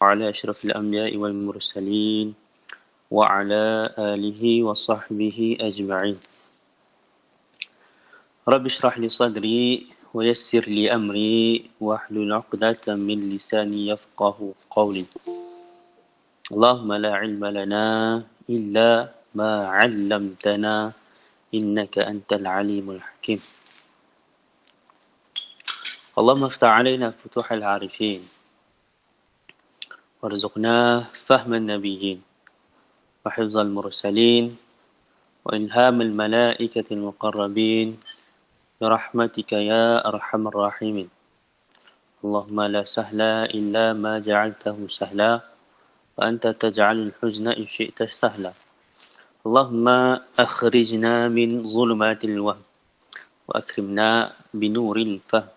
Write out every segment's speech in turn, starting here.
وعلى أشرف الأنبياء والمرسلين وعلى آله وصحبه أجمعين. رب اشرح لي صدري ويسر لي أمري واحلل عقدة من لساني يفقه قولي. اللهم لا علم لنا إلا ما علمتنا إنك أنت العليم الحكيم. اللهم افتح علينا فتوح العارفين وارزقنا فهم النبيين وحفظ المرسلين وإلهام الملائكة المقربين برحمتك يا أرحم الراحمين. اللهم لا سهل إلا ما جعلته سهلا وأنت تجعل الحزن إن شئت سهلا. اللهم أخرجنا من ظلمات الوهم وأكرمنا بنور الفهم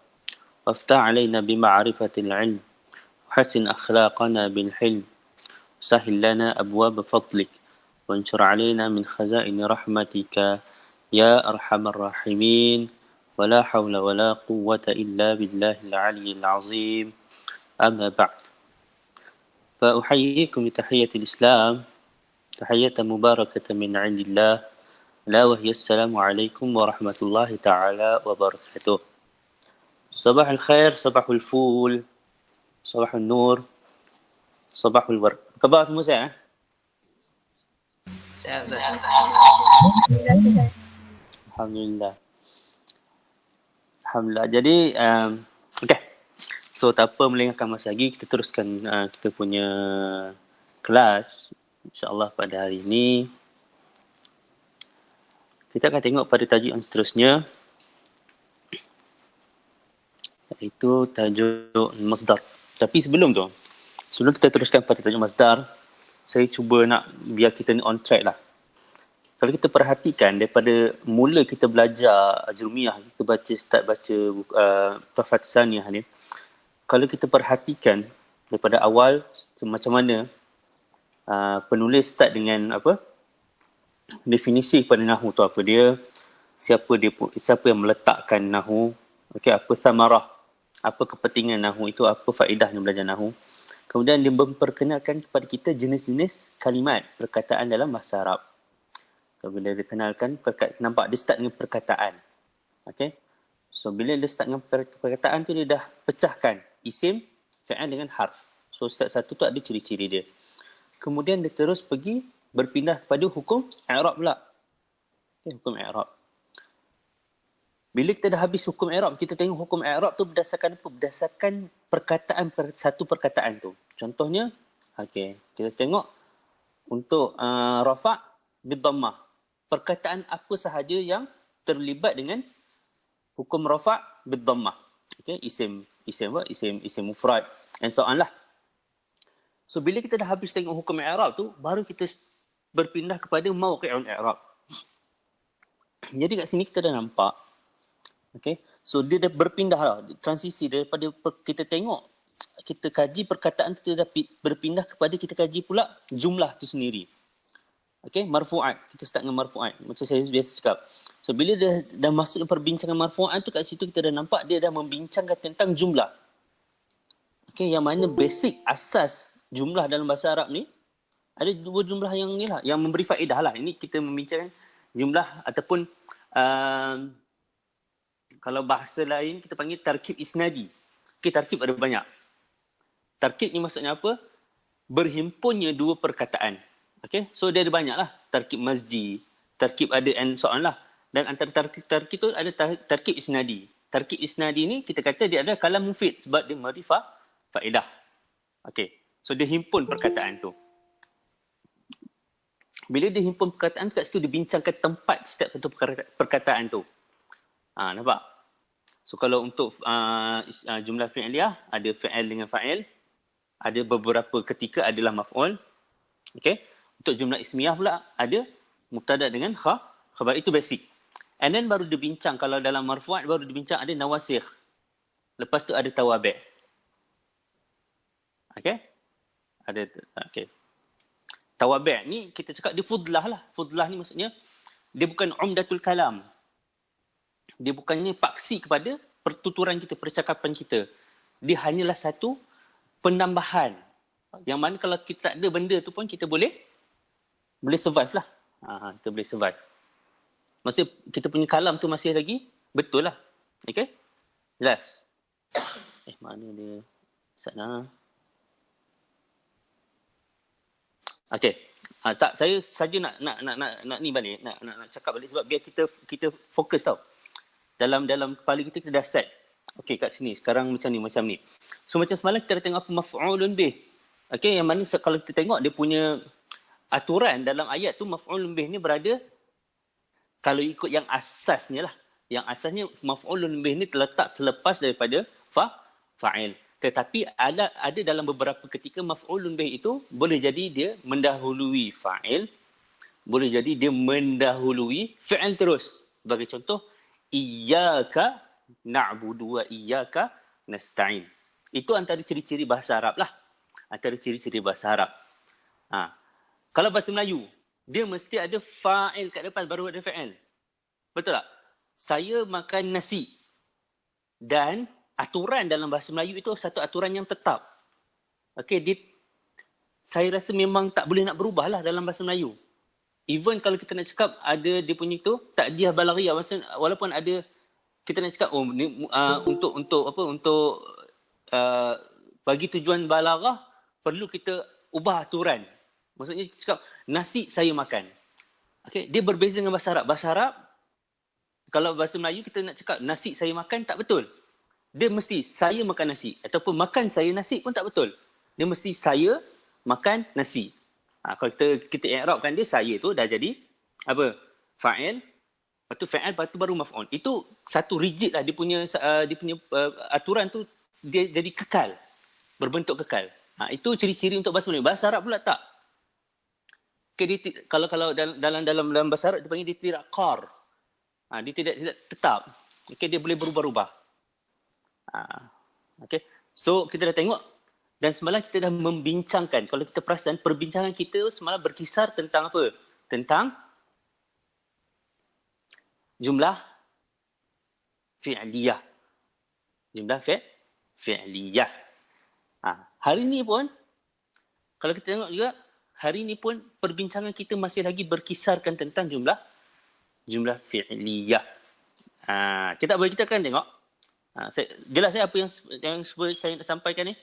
وافتح علينا بمعرفة العلم وحسن أخلاقنا بالحلم وسهل لنا أبواب فضلك وانشر علينا من خزائن رحمتك يا أرحم الراحمين. ولا حول ولا قوة إلا بالله العلي العظيم. أما بعد، فأحييكم بتحية الإسلام، تحية مباركة من عند الله، لا وهي السلام عليكم ورحمة الله تعالى وبركاته. صباح الخير، صباح الفول، صباح النور، صباح الورد. Khabar semua sihat? Alhamdulillah. Alhamdulillah. Jadi, okay. So, tak apa melengahkan masa lagi, kita teruskan kita punya kelas. InsyaAllah pada hari ini, kita akan tengok pada tajuk yang seterusnya, iaitu tajuk masdar. Tapi sebelum kita teruskan pada tajuk masdar, saya cuba nak biar kita ni on track lah. Kalau kita perhatikan daripada mula kita belajar Ajrumiyah, kita start baca Tuhfat Tsaniyah ni, kalau kita perhatikan daripada awal macam mana penulis start dengan apa? Definisi pada Nahu tu apa dia, siapa yang meletakkan Nahu, okey, apa thamarah, apa kepentingan Nahu itu, apa faedahnya belajar Nahu. Kemudian dia memperkenalkan kepada kita jenis-jenis kalimat perkataan dalam bahasa Arab. Bila dia kenalkan, nampak dia start dengan perkataan. Okay? So, bila dia start dengan perkataan tu, dia dah pecahkan isim, fi'al dengan harf. So, start satu tu ada ciri-ciri dia. Kemudian dia terus berpindah kepada hukum i'rab pula. Okay, hukum i'rab. Bila kita dah habis hukum i'rab, kita tengok hukum i'rab tu berdasarkan apa? Berdasarkan perkataan, satu perkataan tu. Contohnya, okay, kita tengok untuk rafa' bid-dhammah. Perkataan apa sahaja yang terlibat dengan hukum rafa' bid-dhammah. Okay, isim mufrad and so on lah. So bila kita dah habis tengok hukum i'rab tu, baru kita berpindah kepada mawqi'ul i'rab. Jadi kat sini kita dah nampak, okay, so dia dah berpindah lah, transisi daripada kita tengok, kita kaji perkataan tu, kita dah berpindah kepada kita kaji pula jumlah tu sendiri. Okay, marfu'at. Kita start dengan marfu'at. Macam saya biasa cakap. So, bila dah masuk perbincangan marfu'at tu, kat situ kita dah nampak dia dah membincangkan tentang jumlah. Okay, yang mana basic, asas jumlah dalam bahasa Arab ni, ada dua jumlah yang ni lah, yang memberi faedah lah. Ini kita membincangkan jumlah ataupun kalau bahasa lain kita panggil tarkib isnadi. Okay, tarkib ada banyak. Tarkib ni maksudnya apa? Berhimpunnya dua perkataan. Okay, so dia ada banyak lah. Tarkib mazdi, tarkib ada and so on lah. Dan antara tarkib tu ada tarkib isnadi. Tarkib isnadi ni kita kata dia ada kalam mufid sebab dia memberi faedah. Okay, so dia himpun perkataan tu. Bila dia himpun perkataan tu, kat situ dia bincangkan tempat setiap satu perkataan tu. Nampak? So kalau untuk jumlah fi'liyah, ada fi'il dengan fa'il. Ada beberapa ketika adalah maf'ul. Okay. Untuk jumlah ismiyah pula ada mubtada dengan khabar, itu basic. And then baru dibincang, kalau dalam marfu'at baru dibincang ada nawasikh. Lepas tu ada tawabi'. Okay. Okay. Tawabi' ni kita cakap dia fudlah lah. Fudlah ni maksudnya dia bukan umdatul kalam. Dia bukannya paksi kepada pertuturan kita, percakapan kita. Dia hanyalah satu penambahan. Yang mana kalau kita tak ada benda tu pun kita boleh survive lah. Kita boleh survive. Maksudnya kita punya kalam tu masih lagi betul lah. Okay? Jelas? Mana dia? Sana. Okay. Tak, saya saja nak ni balik, nak cakap balik sebab biar kita fokus tau. Dalam kepala kita dah set. Okey, kat sini sekarang macam ni. So macam semalam kita dah tengok apa maf'ulun bih. Okey, yang mana kalau kita tengok dia punya aturan dalam ayat tu, maf'ulun bih ni berada, kalau ikut yang asasnya lah. Yang asasnya maf'ulun bih ni terletak selepas daripada fa'il. Tetapi ada dalam beberapa ketika maf'ulun bih itu boleh jadi dia mendahului fa'il, boleh jadi dia mendahului fi'il terus. Sebagai contoh, iyyaka na'budu wa iyyaka nasta'in. Itu antara ciri-ciri bahasa Arab lah. Antara ciri-ciri bahasa Arab. Kalau bahasa Melayu, dia mesti ada fa'il kat depan baru ada fi'il. Betul tak? Saya makan nasi. Dan aturan dalam bahasa Melayu itu satu aturan yang tetap. Okey, saya rasa memang tak boleh nak berubah lah dalam bahasa Melayu. Even kalau kita nak cakap ada dia punya tu takdiah balaghiyah, maksudnya walaupun ada kita nak cakap ni untuk bagi tujuan balaghah perlu kita ubah aturan. Maksudnya cakap nasi saya makan. Okey, dia berbeza dengan bahasa Arab. Bahasa Arab kalau bahasa Melayu kita nak cakap nasi saya makan tak betul. Dia mesti saya makan nasi ataupun makan saya nasi pun tak betul. Dia mesti saya makan nasi. Kalau kita i'rabkan dia, saya tu dah jadi apa? Fa'il. Lepas tu fa'il, lepas tu baru maf'ul. Itu satu rigid lah dia punya aturan tu dia jadi kekal. Berbentuk kekal. Itu ciri-ciri untuk bahasa Melayu. Bahasa Arab pula tak. Okay, kalau dalam bahasa Arab dia panggil dia tidak qar. Dia tidak tetap. Okay, dia boleh berubah-ubah. Okay. So kita dah tengok dan semalam kita dah membincangkan, kalau kita perasan perbincangan kita semalam berkisar tentang apa? Tentang jumlah fi'liyah. Jumlah fi'liyah. Hari ni pun kalau kita tengok juga, hari ni pun perbincangan kita masih lagi berkisarkan tentang jumlah fi'liyah. Kita akan tengok. Jelas apa yang saya nak sampaikan ni?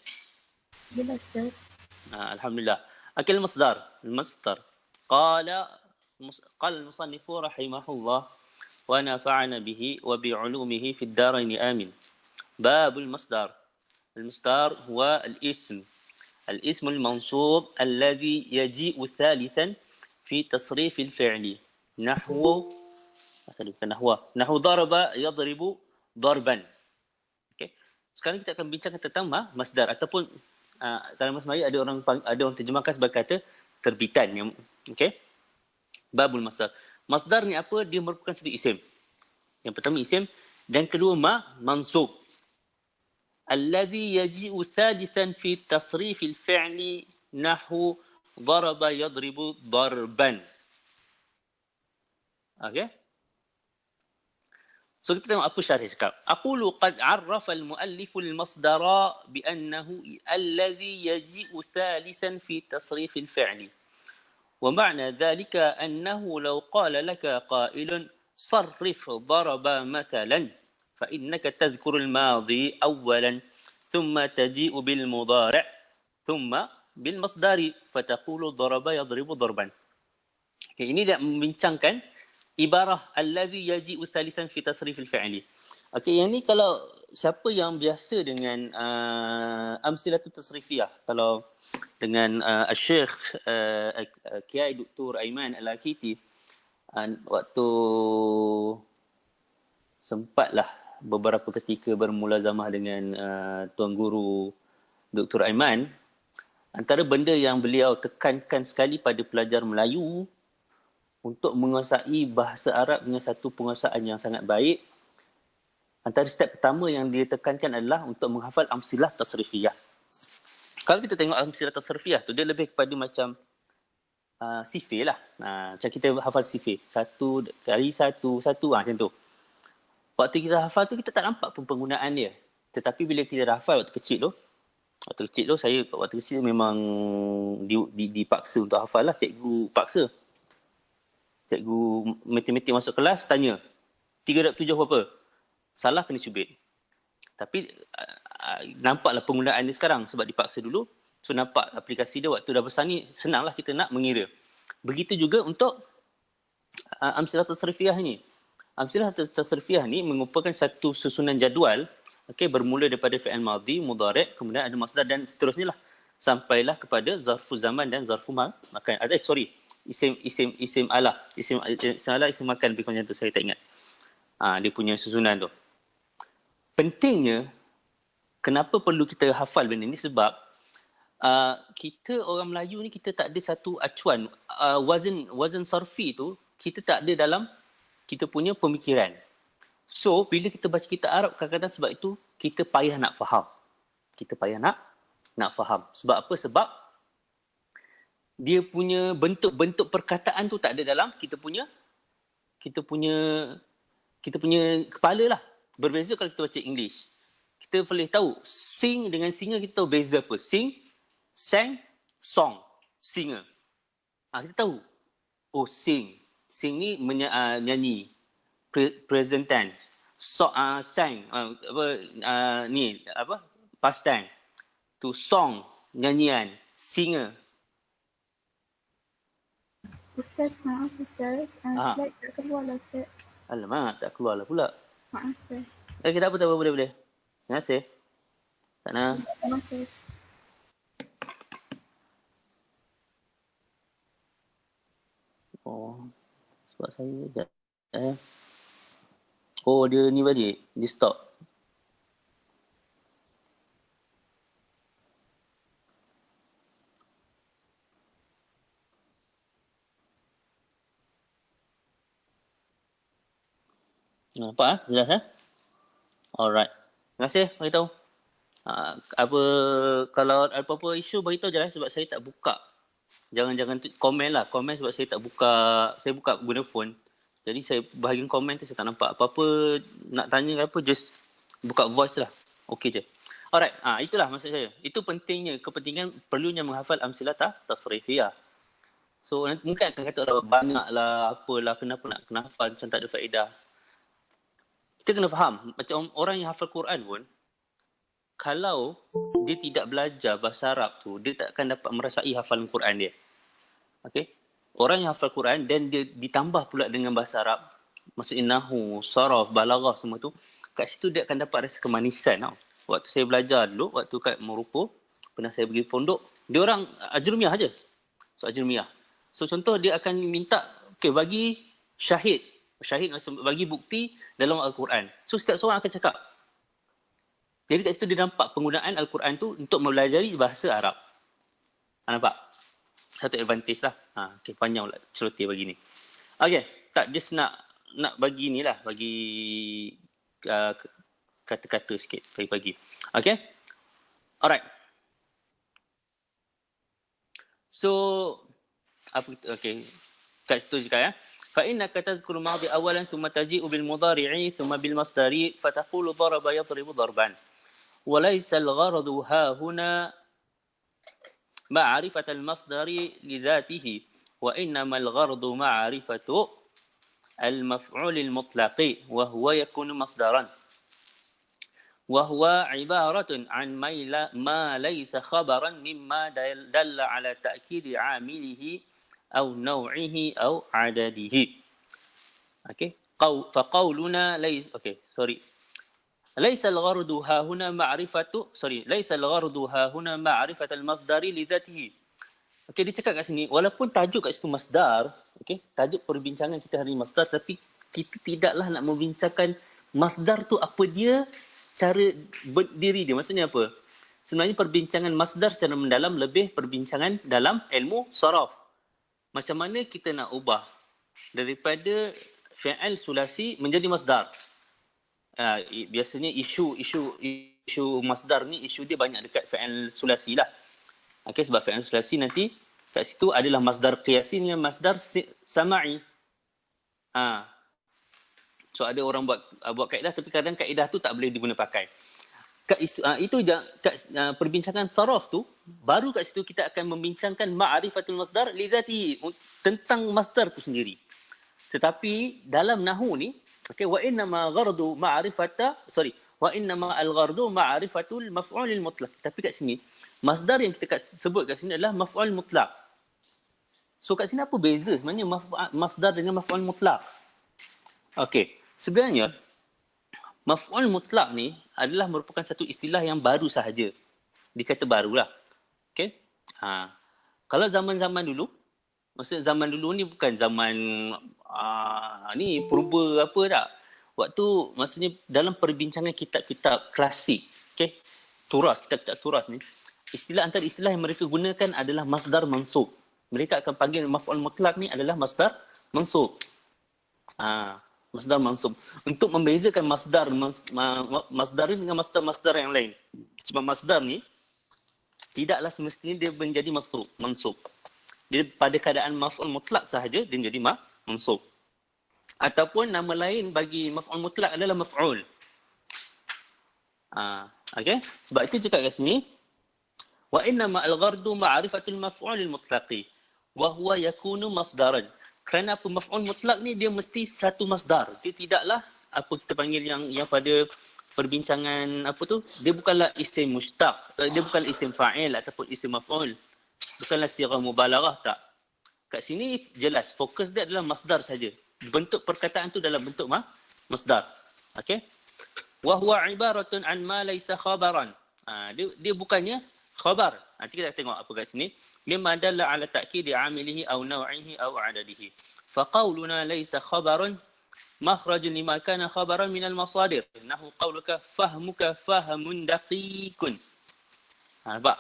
Jelas, Ustaz. Alhamdulillah. Al-masdar. Qala al-musannif rahimahullah wa nafa'ana bihi wa bi'ulumihi fid darain amin. Babul masdar. Al-masdar huwa al-ism. الاسم المنصوب الذي يجيء ثالثا في تصريف الفعل نحو ضرب يضرب ضربا. Sekarang kita akan bincangkan tentang masdar ataupun dalam bahasa Melayu ada orang terjemahkan sebagai kata terbitan. Okey. Babul masdar. Masdar ni apa? Dia merupakan satu isim. Yang pertama isim dan kedua mansub. Alladhi yaji'u thalithan fi tasrif al-fi'li nahwu daraba yadribu darban. Okey. So kita tengok apa syarah cakap. Aqulu qad 'arrafa al-muallif al-masdara bi annahu alladhi yaji'u thalithan fi tasrif al-fi'li. Wa ma'na dhalika annahu law qala laka qailun sarrif daraba mathalan fa innaka tadhkuru al-madhi awwalan thumma taji'u bil mudari' thumma bil masdari fataqulu daraba yadribu darban. Okay, ini dia membincangkan ibarah alladhi yaji'u thalithan fi tasrif al-fi'li. Okey, yang ni kalau siapa yang biasa dengan amsilatut tasrifiyah, kalau dengan Syekh Kiai Dr. Aiman Al-Akiti, waktu sempatlah beberapa ketika bermulazamah dengan Tuan Guru Dr. Aiman, antara benda yang beliau tekankan sekali pada pelajar Melayu untuk menguasai bahasa Arab dengan satu penguasaan yang sangat baik, antara step pertama yang dia tekankan adalah untuk menghafal amsilah tasrifiyah. Kalau kita tengok amsilah tasrifiyah tu, dia lebih kepada macam sifir lah. Macam kita hafal sifir. Satu, macam tu. Waktu kita hafal tu, kita tak nampak pun penggunaan dia. Tetapi bila kita dah hafal waktu kecil tu, Waktu kecil tu saya waktu kecil memang dipaksa untuk hafal lah. Cikgu paksa. Cikgu matematik masuk kelas tanya 3/7 berapa? Salah kena cubit. Tapi nampaklah penggunaan dia sekarang sebab dipaksa dulu. So nampak aplikasi dia waktu dah besar ni senanglah kita nak mengira. Begitu juga untuk amsilah tasrifiyah ni. Amsilah tasrifiyah ni merupakan satu susunan jadual, okey, bermula daripada fi'il madhi, mudhari', kemudian ada masdar dan seterusnya lah sampailah kepada zarfu zaman dan zarfu makan. Isim alah, isim alah, isim makan, lebih macam tu, saya tak ingat. Dia punya susunan tu. Pentingnya kenapa perlu kita hafal benda ni sebab kita orang Melayu ni kita tak ada satu acuan, wazan sarfi tu kita tak ada dalam kita punya pemikiran. So bila kita baca kitab Arab kadang-kadang sebab itu kita payah nak faham. Kita payah nak faham. Sebab apa? Sebab dia punya bentuk-bentuk perkataan tu tak ada dalam kita punya kepala lah. Berbeza kalau kita baca English. Kita boleh tahu sing dengan singer, kita tahu beza apa. Sing, sang, song, singer. Kita tahu. Oh, sing. Sing ni nyanyi. Present tense. Sang, past tense. Tu song, nyanyian. Singer. Ustaz, maaf Ustaz. Slide tak keluar lah Ustaz. Alamak, tak keluar lah pula. Maaf Ustaz. Kita apa tak apa, boleh. Terima kasih. Tak nak. Terima kasih. Oh, sebab saya sekejap. Oh, dia ni balik. Dia stop. Nampak jelas Alright. Terima kasih beritahu. Kalau apa-apa isu beritahu je lah sebab saya tak buka. Jangan komen lah. Komen sebab saya tak buka. Saya buka guna phone. Jadi saya bahagian komen tu saya tak nampak. Apa-apa nak tanya ke apa, just buka voice lah. Okey je. Alright. Itulah maksud saya. Itu pentingnya. Kepentingan perlunya menghafal amsilah tasrifiyah. So mungkin akan kata banyak lah, apalah, kenapa nak kena hafal macam tak ada faedah. Kita kena faham, macam orang yang hafal Quran pun, kalau dia tidak belajar bahasa Arab tu, dia tak akan dapat merasai hafalan Quran dia. Okay? Orang yang hafal Quran dan dia ditambah pula dengan bahasa Arab, maksudnya nahu, saraf, balaghah semua tu, kat situ dia akan dapat rasa kemanisan tau. Waktu saya belajar dulu, waktu kat Morocco, pernah saya pergi pondok, dia orang ajrumiyah aja. So ajrumiyah. So contoh dia akan minta, bagi syahid bagi bukti dalam Al-Quran. So setiap seorang akan cakap. Jadi kat situ dia nampak penggunaan Al-Quran tu untuk mempelajari bahasa Arab. Nampak? Satu advantage lah. Panjang pula celoteh bagi ni. Tak just nak bagi ni lah. Bagi kata-kata sikit pagi-pagi. Alright. So, kat situ juga فإنك تذكر الماضي أولا ثم تجيء بالمضارع ثم بالمصدر فتقول ضرب يضرب ضربا وليس الغرض ها هنا معرفة المصدر لذاته وإنما الغرض معرفة المفعول المطلق وهو يكون مصدرا وهو عبارة عن ما ليس خبرا مما دل على تأكيد عامله أو نوعه أو عدده. فقولنا ليس الغرض ها هنا معرفة المصدر لذاته. Dia cakap kat sini, walaupun tajuk kat situ masdar, tajuk perbincangan kita hari ini masdar, tapi kita tidaklah nak membincangkan masdar tu apa dia secara berdiri dia. Maksudnya apa? Sebenarnya perbincangan masdar secara mendalam lebih perbincangan dalam ilmu saraf. Macam mana kita nak ubah daripada fi'il sulasi menjadi masdar. Biasanya isu masdar ni, isu dia banyak dekat fi'il sulasi lah. Sebab fi'il sulasi nanti kat situ adalah masdar qiyasi dengan masdar sama'i. So ada orang buat kaedah, tapi kadang kaedah tu tak boleh diguna pakai. itu kat perbincangan saraf tu, baru kat situ kita akan membincangkan ma'rifatul masdar li dzatihi, tentang masdar tu sendiri. Tetapi dalam nahwu ni, okey, wa inna ma ghardu wa inna ma al-ghardu ma'rifatul maf'ulil mutlaq. Tapi kat sini masdar yang kita sebut kat sini adalah maf'ul mutlaq. So kat sini apa beza sebenarnya masdar dengan maf'ul mutlaq? Okey, sebenarnya maf'ul mutlaq ni adalah merupakan satu istilah yang baru sahaja. Dikata barulah. Okey. Kalau zaman-zaman dulu, maksud zaman dulu ni bukan zaman ni purba apa tak. Waktu maksudnya dalam perbincangan kitab-kitab klasik, okey. Kitab-kitab turas ni, antara istilah yang mereka gunakan adalah masdar mansub. Mereka akan panggil maf'ul mutlaq ni adalah masdar mansub. Masdar mansub. Untuk membezakan masdar ni dengan masdar yang lain. Sebab masdar ni tidaklah semestinya dia menjadi mansub. Dia pada keadaan maf'ul mutlaq sahaja dia menjadi mansub. Ataupun nama lain bagi maf'ul mutlaq adalah maf'ul. Okey, sebab itu cakap kat sini wa inna ma al-ghardu ma'rifatul maf'ulil mutlaqi wa huwa yakunu masdaran. Kerana apa, maf'ul mutlaq ni dia mesti satu masdar. Dia tidaklah apa kita panggil yang pada perbincangan apa tu, dia bukanlah isim mushtaq, dia bukan isim fa'il ataupun isim maf'ul. Bukanlah sighah mubalaghah, tak. Kat sini jelas fokus dia adalah masdar saja. Bentuk perkataan tu dalam bentuk masdar. Okey. Wa huwa ibaratun an ma laysa khabaran. Dia bukannya khabar. Nanti kita tengok apa kat sini. Mimma dalla ala ta'kidi 'amilihi aw naw'ihi aw 'adadihi. Fa qawluna laysa khabaran makhrajun lima kana khabaran min al-masadir. Nahu qawluka fahmuka fahamun daqiqun. Nampak?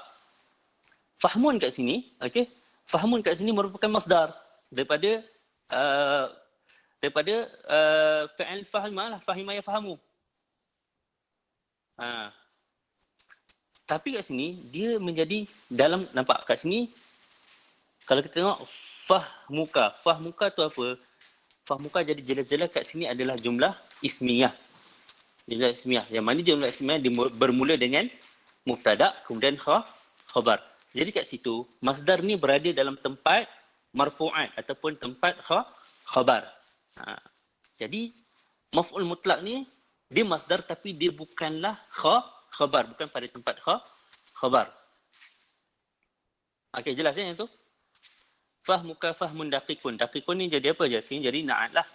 Fahmun kat sini, okey. Fahmun kat sini merupakan masdar daripada fi'il fahima lah, fahima yafahamu. Tapi kat sini dia menjadi dalam, nampak kat sini kalau kita tengok fahmuka tu apa? Fahmuka jadi jelas-jelas kat sini adalah jumlah ismiyah. Jumlah ismiyah. Yang mana jumlah ismiyah bermula dengan mubtada kemudian khabar. Jadi kat situ masdar ni berada dalam tempat marfu'at ataupun tempat khabar. Jadi maf'ul mutlaq ni dia masdar tapi dia bukanlah khabar, bukan pada tempat khabar. Okey, jelas ya yang tu? Fahmuka fahmun daqiqun. Daqiqun ni jadi apa? Jadi na'at lah.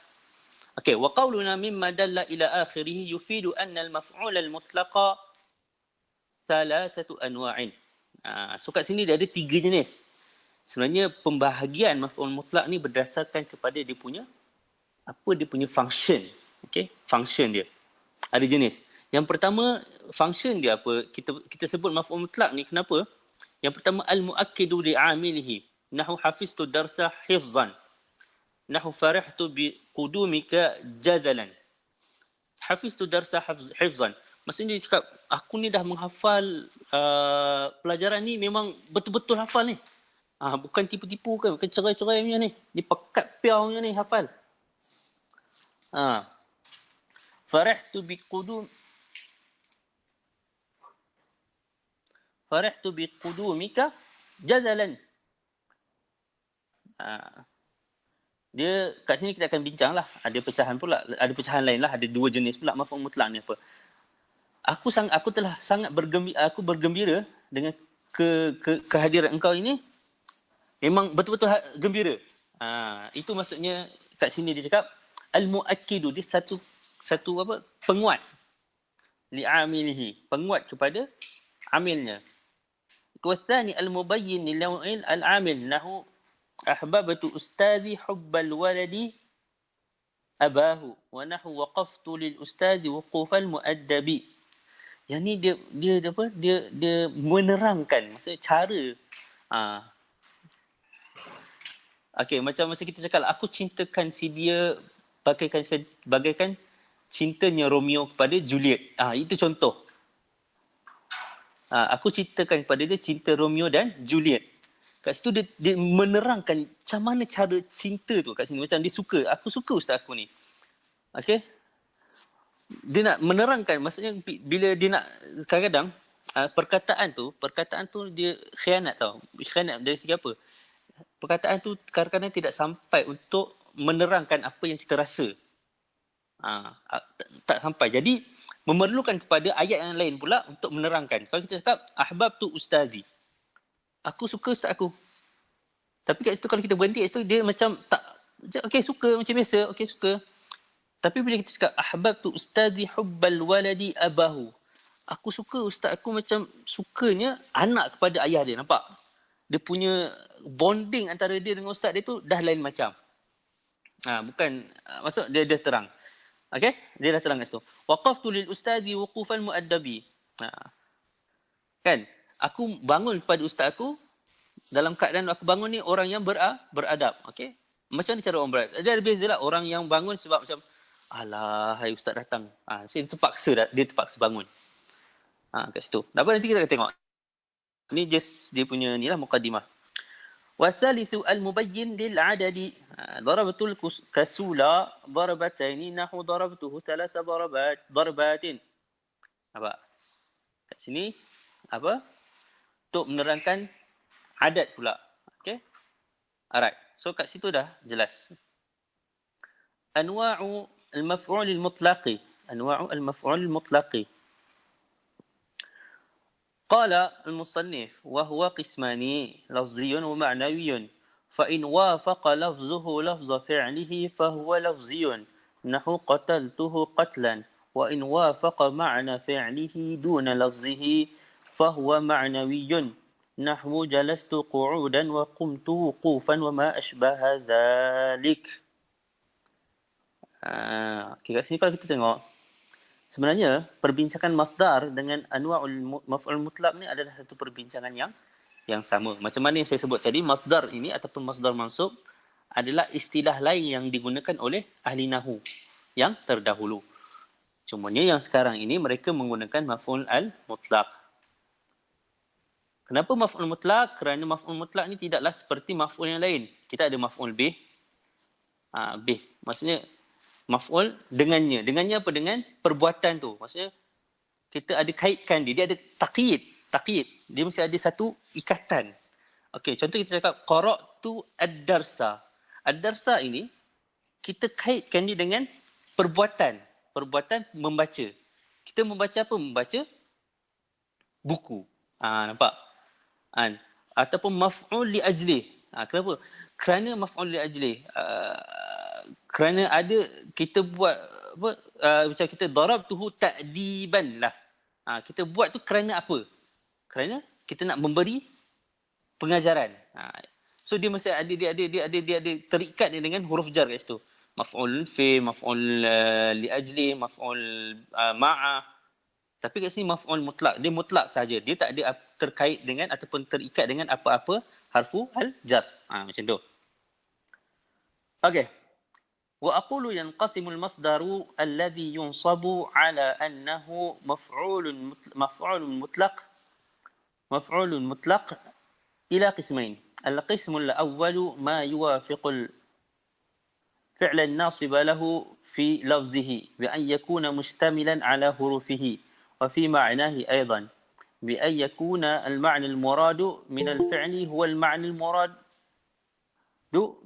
Okey, wa qawluna mimma dalla ila akhirih yufidu anna al-maf'ul al-mutlaqa thalathatu anwa'in. So kat sini dia ada 3 jenis. Sebenarnya pembahagian maf'ul mutlaq ni berdasarkan kepada dia punya function. Okey, function dia. Ada jenis. Yang pertama, function dia apa? Kita sebut maf'ul mutlaq ni kenapa? Yang pertama, al-mu'akkidu li'amilihi. Nahu hafiztu darsa hifzan. Nahu farihtu bi qudumika jadalan. Hafiztu darsa hifzan. Maksudnya dia cakap, aku ni dah menghafal pelajaran ni, memang betul-betul hafal ni. Bukan tipu-tipu kan, bukan cerai-cerai punya ni. Dia pekat piau punya ni hafal. Farihtu bi qudumika jadalan. Dia kat sini kita akan bincang lah. Ada pecahan pula, ada pecahan lain lah. Ada 2 jenis pula maf'ul mutlaq ni apa. Aku telah sangat bergembira dengan kehadiran engkau ini. Memang betul-betul gembira. Itu maksudnya kat sini dia cakap al-mu'akkidu, dia satu apa? Penguat. Li'amilihi, penguat kepada amilnya. Wathani al-mubayyin lilaw'il al-amil nahu ahbabtu ustadhi hubbal waladi abahu wa nahu waqaftu lil ustadhi wuqufal muaddabi. Yang ni dia menerangkan maksudnya cara okey, macam kita cakap aku cintakan si dia bagaikan cintanya Romeo kepada Juliet. Itu contoh. Aku ceritakan kepada dia cinta Romeo dan Juliet. Kat situ dia menerangkan macam mana cara cinta tu kat sini. Macam dia suka. Aku suka ustaz aku ni. Okey. dia nak menerangkan, maksudnya bila dia nak kadang-kadang perkataan tu dia khianat tau. Khianat dari segi apa? Perkataan tu kadang-kadang tidak sampai untuk menerangkan apa yang kita rasa. Tak sampai. Jadi memerlukan kepada ayat yang lain pula untuk menerangkan. Kalau kita cakap ahbab tu ustazi, aku suka ustaz aku. Tapi kat situ kalau kita berhenti kat situ, dia macam tak, okey suka macam biasa, okey suka. Tapi bila kita cakap ahbab tu ustazi hubbal waladi abahu, aku suka ustaz aku macam sukanya anak kepada ayah dia, nampak? Dia punya bonding antara dia dengan ustaz dia tu dah lain macam. Bukan, maksud dia terang. Okey? Dia dah terang kat situ. Waqaftu lil ustazi wuqufan muaddabi. Kan? Aku bangun kepada ustaz aku dalam keadaan aku bangun ni orang yang beradab. Okey? Macam mana cara orang beradab? Dia ada bezalah orang yang bangun sebab macam alah, hai ustaz datang. Dia terpaksa bangun. Kat situ. Apa nanti kita akan tengok. Ni just dia punya ni lah muqaddimah. Wathalithu al-mubayyin lil-adadi. Darabatul kasula darabataini nahu darabtuhu thalatha darabatin. Apa? Kat sini apa? Untuk menerangkan adat pula. Okay? Alright. So kat situ dah jelas. Anwa'u al-maf'ul al-mutlaqi. Anwa'u al-maf'ul al-mutlaqi. قال المصنف وهو قسمان لفظي ومعنوي فإن وافق لفظه لفظ فعله فهو لفظي نحو قتلته قتلا وإن وافق معنى فعله دون لفظه فهو معنوي نحو جلست قعودا وقمت وقوفا وما أشبه ذلك. Kat sini kalau kita tengok, sebenarnya perbincangan masdar dengan anwa'ul maf'ul mutlaq ni adalah satu perbincangan yang sama. Macam mana yang saya sebut tadi, masdar ini ataupun masdar mansub adalah istilah lain yang digunakan oleh ahli nahwu yang terdahulu. Cumanya yang sekarang ini mereka menggunakan maf'ul al-mutlaq. Kenapa maf'ul mutlaq? Kerana maf'ul mutlaq ni tidaklah seperti maf'ul yang lain. Kita ada maf'ul bih. Bih. Maksudnya maf'ul dengannya. Dengannya apa? Dengan perbuatan tu. Maksudnya kita ada kaitkan dia. Dia ada taqyid. Dia mesti ada satu ikatan. Okey, contoh kita cakap qara'tu ad-darsa. Ad-darsa ini kita kaitkan dia dengan perbuatan. Perbuatan membaca. Kita membaca apa? Membaca buku. Nampak? Ataupun maf'ul li ajlih. Kenapa? Kerana maf'ul li ajlih. Kerana ada kita buat apa, macam kita darabtuhu ta'diban lah. Kita buat tu kerana apa? Kerana kita nak memberi pengajaran. So dia mesti ada terikat dia dengan huruf jar kat situ. Maf'ul fi, maf'ul li ajli, maf'ul ma'a. Tapi kat sini maf'ul mutlak. Dia mutlak saja. Dia tak ada terkait dengan ataupun terikat dengan apa-apa harfu al-jar. Macam tu. Okey. Wa aqulu yanqasimul masdaru alladhi yunsabu ala annahu maf'ulun mutlaq ila qismain. Al-qismu al-awwalu ma yuwafiqu al-fi'l an-nasib lahu fi lafzihi bi an yakuna mushtamilan ala hurufihi wa fi ma'nahi aidan bi an yakuna al-ma'na al-muradu min al-fi'li huwa al-ma'na al-murad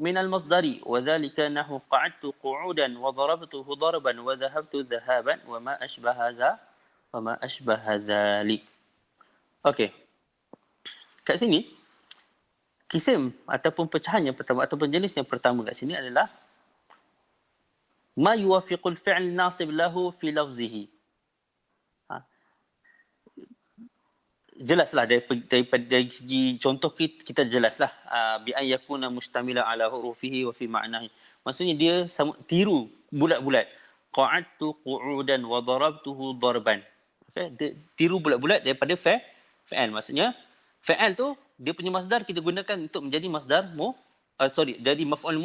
من المصدر وذلك نحو قعدت قعودا وضربته ضربا وذهبت ذهابا وما أشبه ذلك. Okey. Kat sini kisim ataupun pecahan yang pertama ataupun jenis yang pertama kat sini adalah ma yuwafiqul fi'l nasib lahu fi lafzihi. Jelaslah daripada dari segi contoh kita jelaslah bi an yakuna mustamila ala hurufihi wa fi ma'nahi. Maksudnya dia tiru bulat-bulat. Qa'adtu qu'udan wa darabtuhu darban. Okey, dia tiru bulat-bulat daripada fa'al. Maksudnya fa'al tu dia punya masdar kita gunakan untuk menjadi masdar dari maf'ul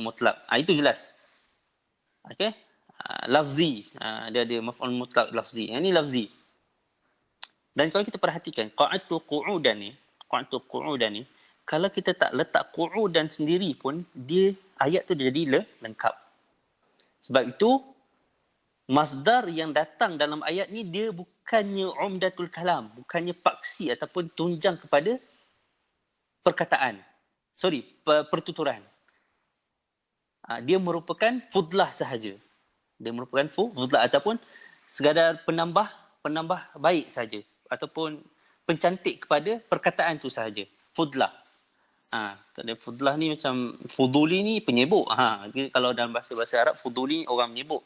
mutlaq. Itu jelas. Okey. Lafzi. Dia ada maf'ul mutlaq lafzi. Yang ni lafzi. Dan kalau kita perhatikan qa'adtu qu'udan ni, kalau kita tak letak qu'udan sendiri pun dia ayat tu jadi lengkap. Sebab itu masdar yang datang dalam ayat ni dia bukannya umdatul kalam, bukannya paksi ataupun tunjang kepada perkataan. Pertuturan. Dia merupakan fudlah sahaja. Dia merupakan fudlah ataupun sekadar penambah baik saja ataupun pencantik kepada perkataan tu sahaja. Fudlah. Fudlah ni macam fuduli ni penyebuk. Kalau dalam bahasa Arab fuduli orang menyebuk.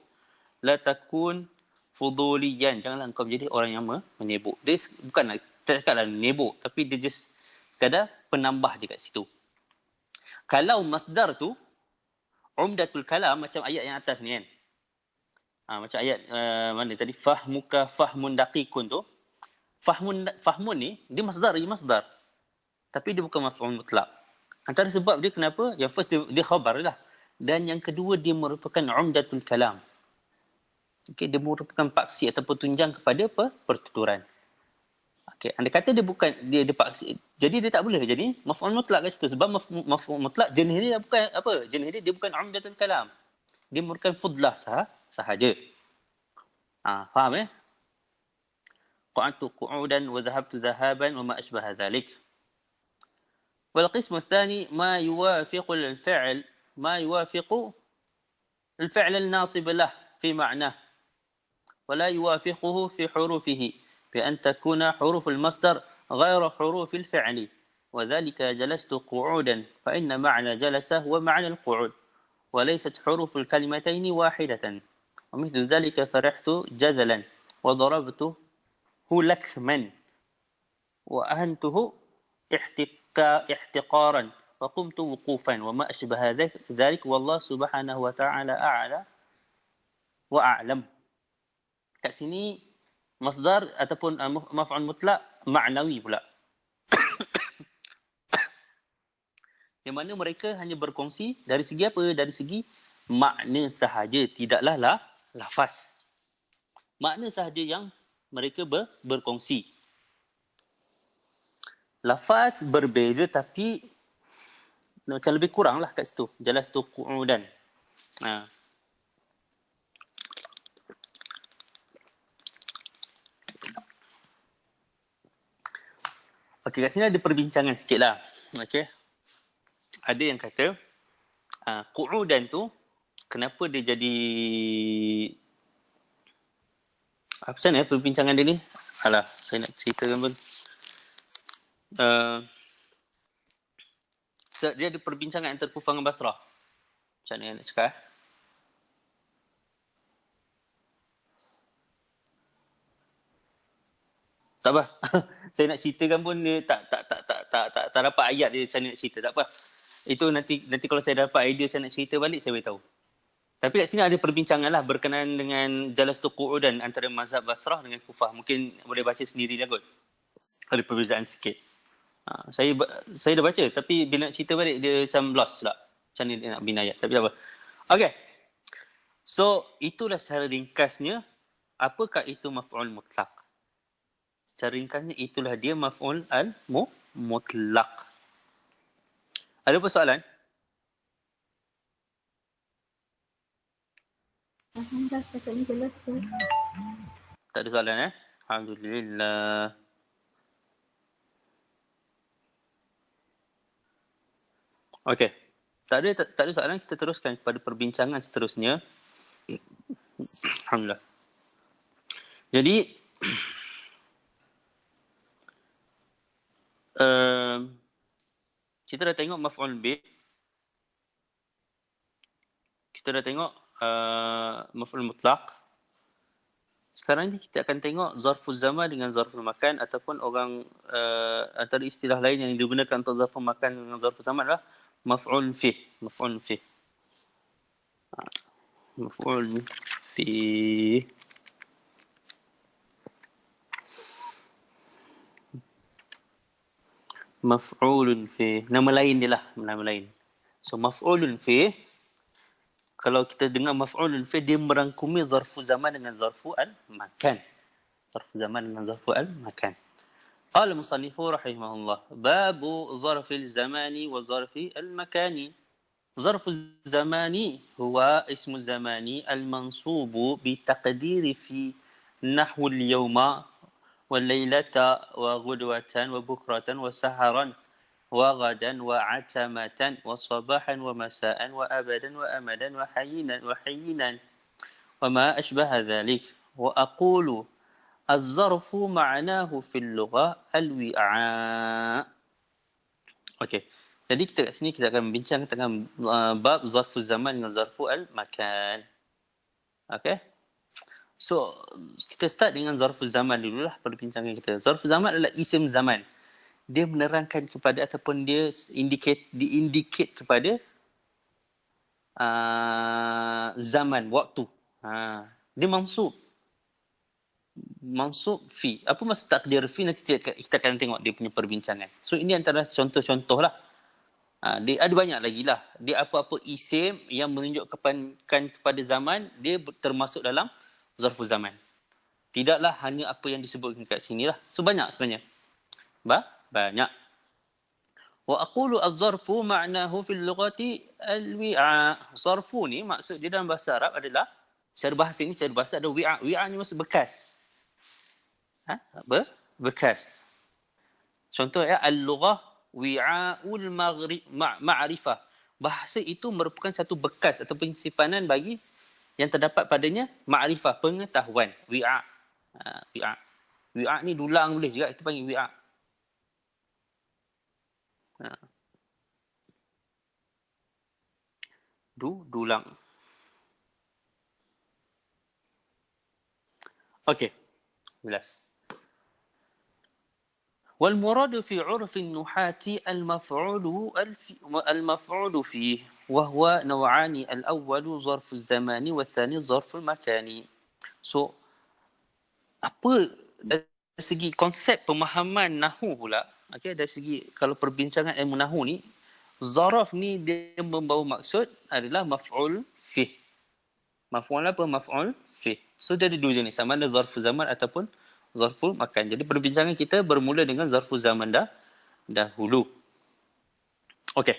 La takun fuduliyan. Janganlah engkau menjadi orang yang menyebuk. Dia bukanlah cakaplah menyebuk, tapi dia just sekadar penambah je kat situ. Kalau masdar tu umdatul kalam macam ayat yang atas ni kan. Macam ayat mana tadi, fahmuka fahmun daqiqun tu. Fahmun ni dia masdar. Tapi dia bukan maf'ul mutlak. Antara sebab dia kenapa? Yang first dia khabar lah. Dan yang kedua dia merupakan umdatul kalam. Okey, dia merupakan paksi ataupun tunjang kepada pertuturan. Okey, anda kata dia bukan dia paksi. Jadi dia tak boleh jadi maf'ul mutlak kat situ sebab maf'ul mutlak jenis dia bukan apa? Jenis dia bukan umdatul kalam. Dia merupakan fudlah sahaja. Faham eh? Qa'adtu qu'udan wa dhahabtu dhahaban wa ma ashbaha dhalik. والقسم الثاني ما يوافق الفعل الناصب له في معناه ولا يوافقه في حروفه بأن تكون حروف المصدر غير حروف الفعل وذلك جلست قعودا فإن معنى جلس هو معنى القعود وليست حروف الكلمتين واحدة ومثل ذلك فرحت جذلا وضربته لكما وأهنته احتقارا وقمت وقوفا وما أشبه ذلك والله سبحانه وتعالى أعلى وأعلم. Kat sini masdar ataupun maf'ul mutlak maknawi pula. Yang mana mereka hanya berkongsi dari segi apa? Dari segi makna sahaja, tidaklah lafaz. Makna sahaja yang mereka berkongsi. Lafaz berbeza tapi macam lebih kurang lah kat situ. Jelas tu qu'udan. Okey, kat sini ada perbincangan sikit lah. Okey. Ada yang kata qu'udan tu kenapa dia jadi apa macam mana perbincangan dia ni? Alah, saya nak ceritakan pun. Dia ada perbincangan antara Kufah dengan Basrah. Macam mana nak cakap? Tak apa. Saya nak ceritakan pun dia tak dapat ayat dia macam mana nak cerita. Tak apa. Itu nanti kalau saya dapat idea macam nak cerita balik saya beritahu. Tapi kat sini ada perbincangan lah berkenaan dengan Jalastu Qu'udan antara mazhab Basrah dengan Kufah. Mungkin boleh baca sendiri lah kot. Ada perbezaan sikit. Saya dah baca tapi bila nak cerita balik dia macam lost pula. Macam ni dia nak bina ayat. Tapi tak apa. Okay. So itulah secara ringkasnya apakah itu maf'ul mutlak. Secara ringkasnya itulah dia maf'ul al-mutlaq. Ada apa soalan? Alhamdulillah, cakapnya jelas tu. Tak ada soalan Alhamdulillah. Okey. Tak ada soalan, kita teruskan kepada perbincangan seterusnya. Alhamdulillah. Jadi kita dah tengok maf'ul bih. Kita dah tengok maf'ul mutlaq. Sekarang ni kita akan tengok zarful zaman dengan zarful makan ataupun orang antara istilah lain yang digunakan untuk zarful makan dengan zarful zaman adalah maf'ul fih. Maf'ul fih. Maf'ul fih. Maf'ulun fih. Nama lain dia lah. Nama lain. So maf'ulun fih. Kalau kita dengar maf'ulun fih, dia merangkumi zarfu zaman dengan zarfu al-makan. Zarfu zaman dengan zarfu al-makan. Qala musannifu rahimahullah. Babu zarfil zamani wa zarfi al-makani. ظرف الزمان هو اسم الزمان المنصوب بتقدير في نحو اليوم والليلة وغدوة وبكرة وسهرا وغدا وعتمة وصباحا ومساء وأبدا وأمدا وحينا وما أشبه ذلك. وأقول الظرف معناه في اللغة الوعاء. Okey. Jadi kita kat sini kita akan bincang tentang bab zarfu zaman dengan zarfu al-makan. Okey. So, kita start dengan zarfu zaman dululah perbincangan kita. Zarfu zaman adalah isim zaman. Dia menerangkan kepada ataupun dia diindicate kepada zaman, waktu. Dia mansub fi. Apa maksud takdir fi? Nanti kita akan tengok dia punya perbincangan. So ini antara contoh-contoh lah. Dia ada banyak lagi lah. Dia apa-apa isim yang menunjukkan kepada zaman, dia termasuk dalam zarfu zaman. Tidaklah hanya apa yang disebutkan kat sini lah. So banyak sebenarnya. Banyak. Wa aqulu az-zarfu ma'nahu fil lughati al-wi'a. Zarfu ni maksud dia dalam bahasa Arab adalah, secara bahasa ada wi'a. Wi'a ni maksud bekas. Bekas. Contoh ya, al-lughah wi'a'ul ma'rifah. Bahasa itu merupakan satu bekas atau penyimpanan bagi yang terdapat padanya ma'rifah, pengetahuan. Wi'a. Wi'a ni dulang boleh juga kita panggil wi'a. Dulang. Okey. Jelas. والمراد في عرف النحاة المفعول فيه وهو نوعان الأول ظرف الزمان والثاني ظرف المكان. So, apa dari segi konsep pemahaman nahu pula, okay, dari segi kalau perbincangan ilmu nahu ni, zaraf ni dia membawa maksud adalah maf'ul fih. Maf'ul apa? Maf'ul fih. So dia ada dua jenis, sama ada zarfu zaman ataupun zarful makan. Jadi perbincangan kita bermula dengan zarfu zaman dahulu. Okey.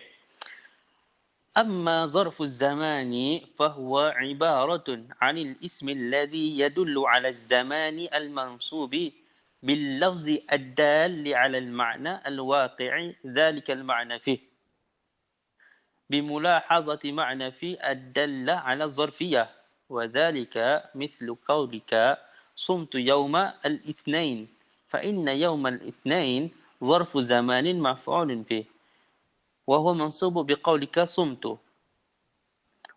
Amma zarfu zamani fahuwa ibaratun 'anil ismi alladhi yadullu 'ala az-zamani al-mansubi bil lafzi ad-dalli 'ala al-ma'na al-waqi'i dhalika al-ma'na fih. بملاحظة معنى في الدالة على الظرفية وذلك مثل قولك صمت يوم الاثنين فإن يوم الاثنين ظرف زمان مفعول به وهو منصوب بقولك صمت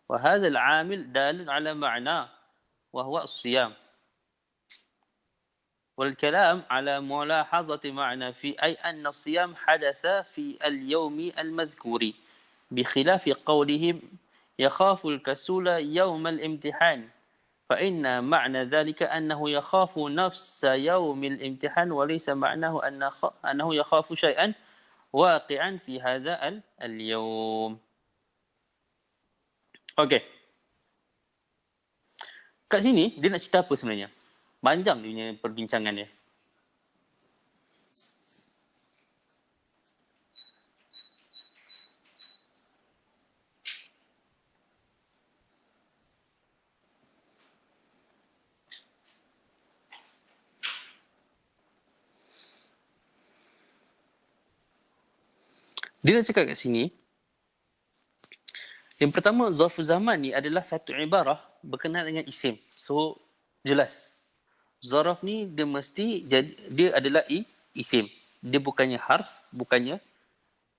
وهذا العامل دال على معنى وهو الصيام والكلام على ملاحظة معنى في أي أن الصيام حدث في اليوم المذكور بخلاف قولهم يخاف الكسول يوم الامتحان فإن معنى ذلك أنه يخاف نفس يوم الامتحان وليس معناه أنه يخاف شيئا واقعا في هذا اليوم. Okey. Kat sini dia nak cerita apa sebenarnya? Panjang dia punya perbincangan dia. Dia nak cakap kat sini, yang pertama, zarfu zaman ni adalah satu ibarah berkenaan dengan isim. So, jelas. Zaraf ni dia mesti jadi, dia adalah isim. Dia bukannya harf, bukannya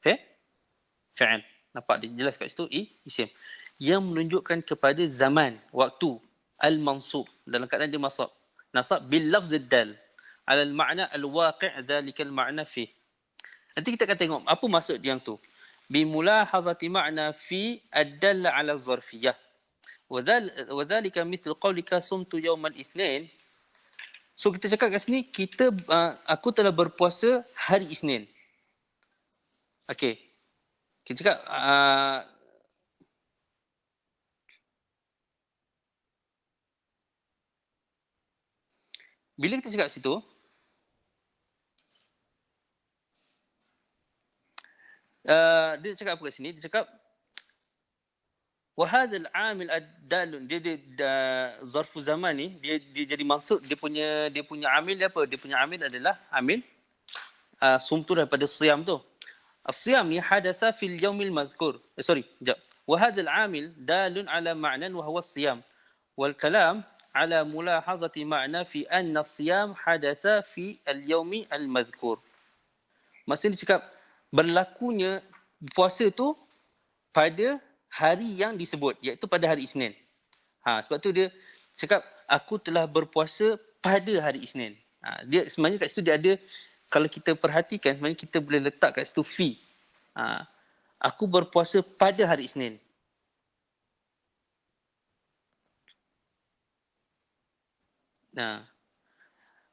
fi'il. Nampak dia jelas kat situ isim. Yang menunjukkan kepada zaman, waktu, al-mansub. Dalam keadaan dia nasab bil lafz dal ala al-ma'na al-waqi' dhalika al-ma'na fi. Nanti kita akan tengok apa maksud yang tu. Bimulahazati ma'na fi ad-dalla 'ala az-zarfiyah. Wa dhalika mithlu qawlika sumtu yawmal itsnain. So kita cakap kat sini, aku telah berpuasa hari Isnin. Okey. Kita cakap bila kita cakap kat situ, dia cakap apa kat sini? Dia cakap Wahadal amil ad-dalun, zarfu zaman ni dia jadi maksud dia punya amil dia apa? Dia punya amil adalah amil sum tu daripada siyam tu. As-siyam ni hadasa fil yaumil madhkur. Sekejap. Wahadal amil dalun ala ma'nan wa huwa as-siyam. Wal kalam ala mulahazati ma'na fi anna as-siyam hadatha fi al-yaumi al-madhkur. Maksudnya dia cakap berlakunya puasa tu pada hari yang disebut, iaitu pada hari Isnin. Sebab tu dia cakap aku telah berpuasa pada hari Isnin. Dia sebenarnya kat situ dia ada, kalau kita perhatikan sebenarnya kita boleh letak kat situ fi. Aku berpuasa pada hari Isnin.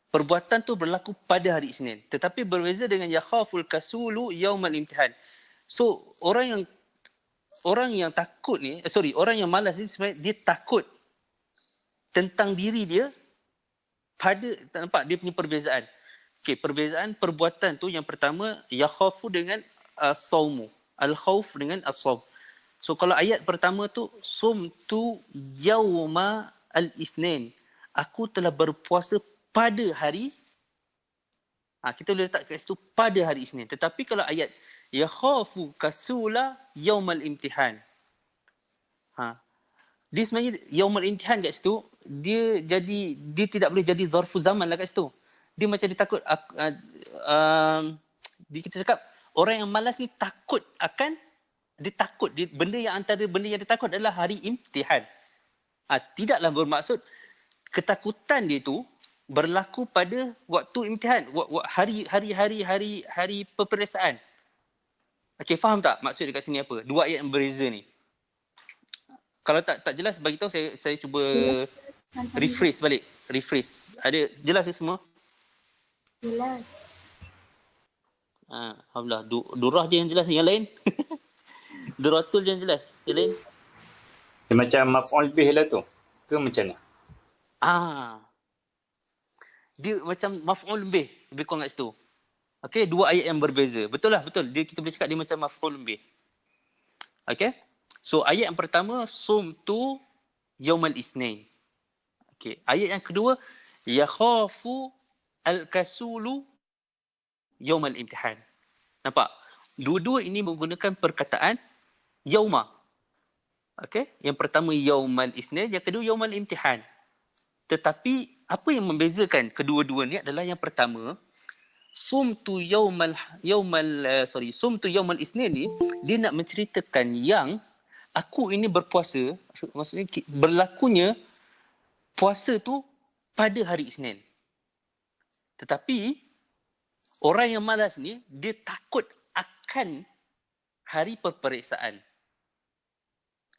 Perbuatan tu berlaku pada hari Isnin, tetapi berbeza dengan yakhaful kasulu yaumal imtihan. So orang yang takut ni, orang yang malas ni sebenarnya dia takut tentang diri dia pada, tak nampak dia punya perbezaan. Okey, perbezaan perbuatan tu yang pertama yakhafu dengan saumu, al-khauf dengan as-saum. So kalau ayat pertama tu sumtu yauma al-ithnain, aku telah berpuasa pada hari, kita boleh letak kat situ pada hari Isnin. Tetapi kalau ayat yakhafu kasula yaumal imtihan, dia sebenarnya yaumal imtihan kat situ dia tidak boleh jadi zarfu zaman lah kat situ. Dia macam dia takut, kita cakap orang yang malas ni takut benda yang antara benda yang dia takut adalah hari imtihan. Tidaklah bermaksud ketakutan dia tu berlaku pada waktu imtihan, hari peperiksaan. Okey, faham tak maksud dekat sini apa? Dua ayat yang berbeza ni. Kalau tak jelas bagi tahu, saya cuba rephrase balik. Ada jelas ke semua? Jelas. Alhamdulillah. Durah je yang jelas, yang lain. Duratul je yang jelas. Yang lain. Dia macam maf'ul bih lah tu. Ke macam mana? Dia macam maf'ul bih, lebih kurang kat situ. Okey, dua ayat yang berbeza. Betul lah, betul. Kita boleh cakap dia macam maf'ul bih. Okey. So ayat yang pertama sumtu yaumal isnain. Okey, ayat yang kedua yakhafu al-kasulu yaumal imtihan. Nampak? Dua-dua ini menggunakan perkataan yauma. Okey, yang pertama yaumal isnain, yang kedua yaumal imtihan. Tetapi apa yang membezakan kedua-dua ni adalah yang pertama, sumtu yaumal isnin ni dia nak menceritakan yang aku ini berpuasa, maksudnya berlakunya puasa tu pada hari Isnin. Tetapi orang yang malas ni dia takut akan hari peperiksaan.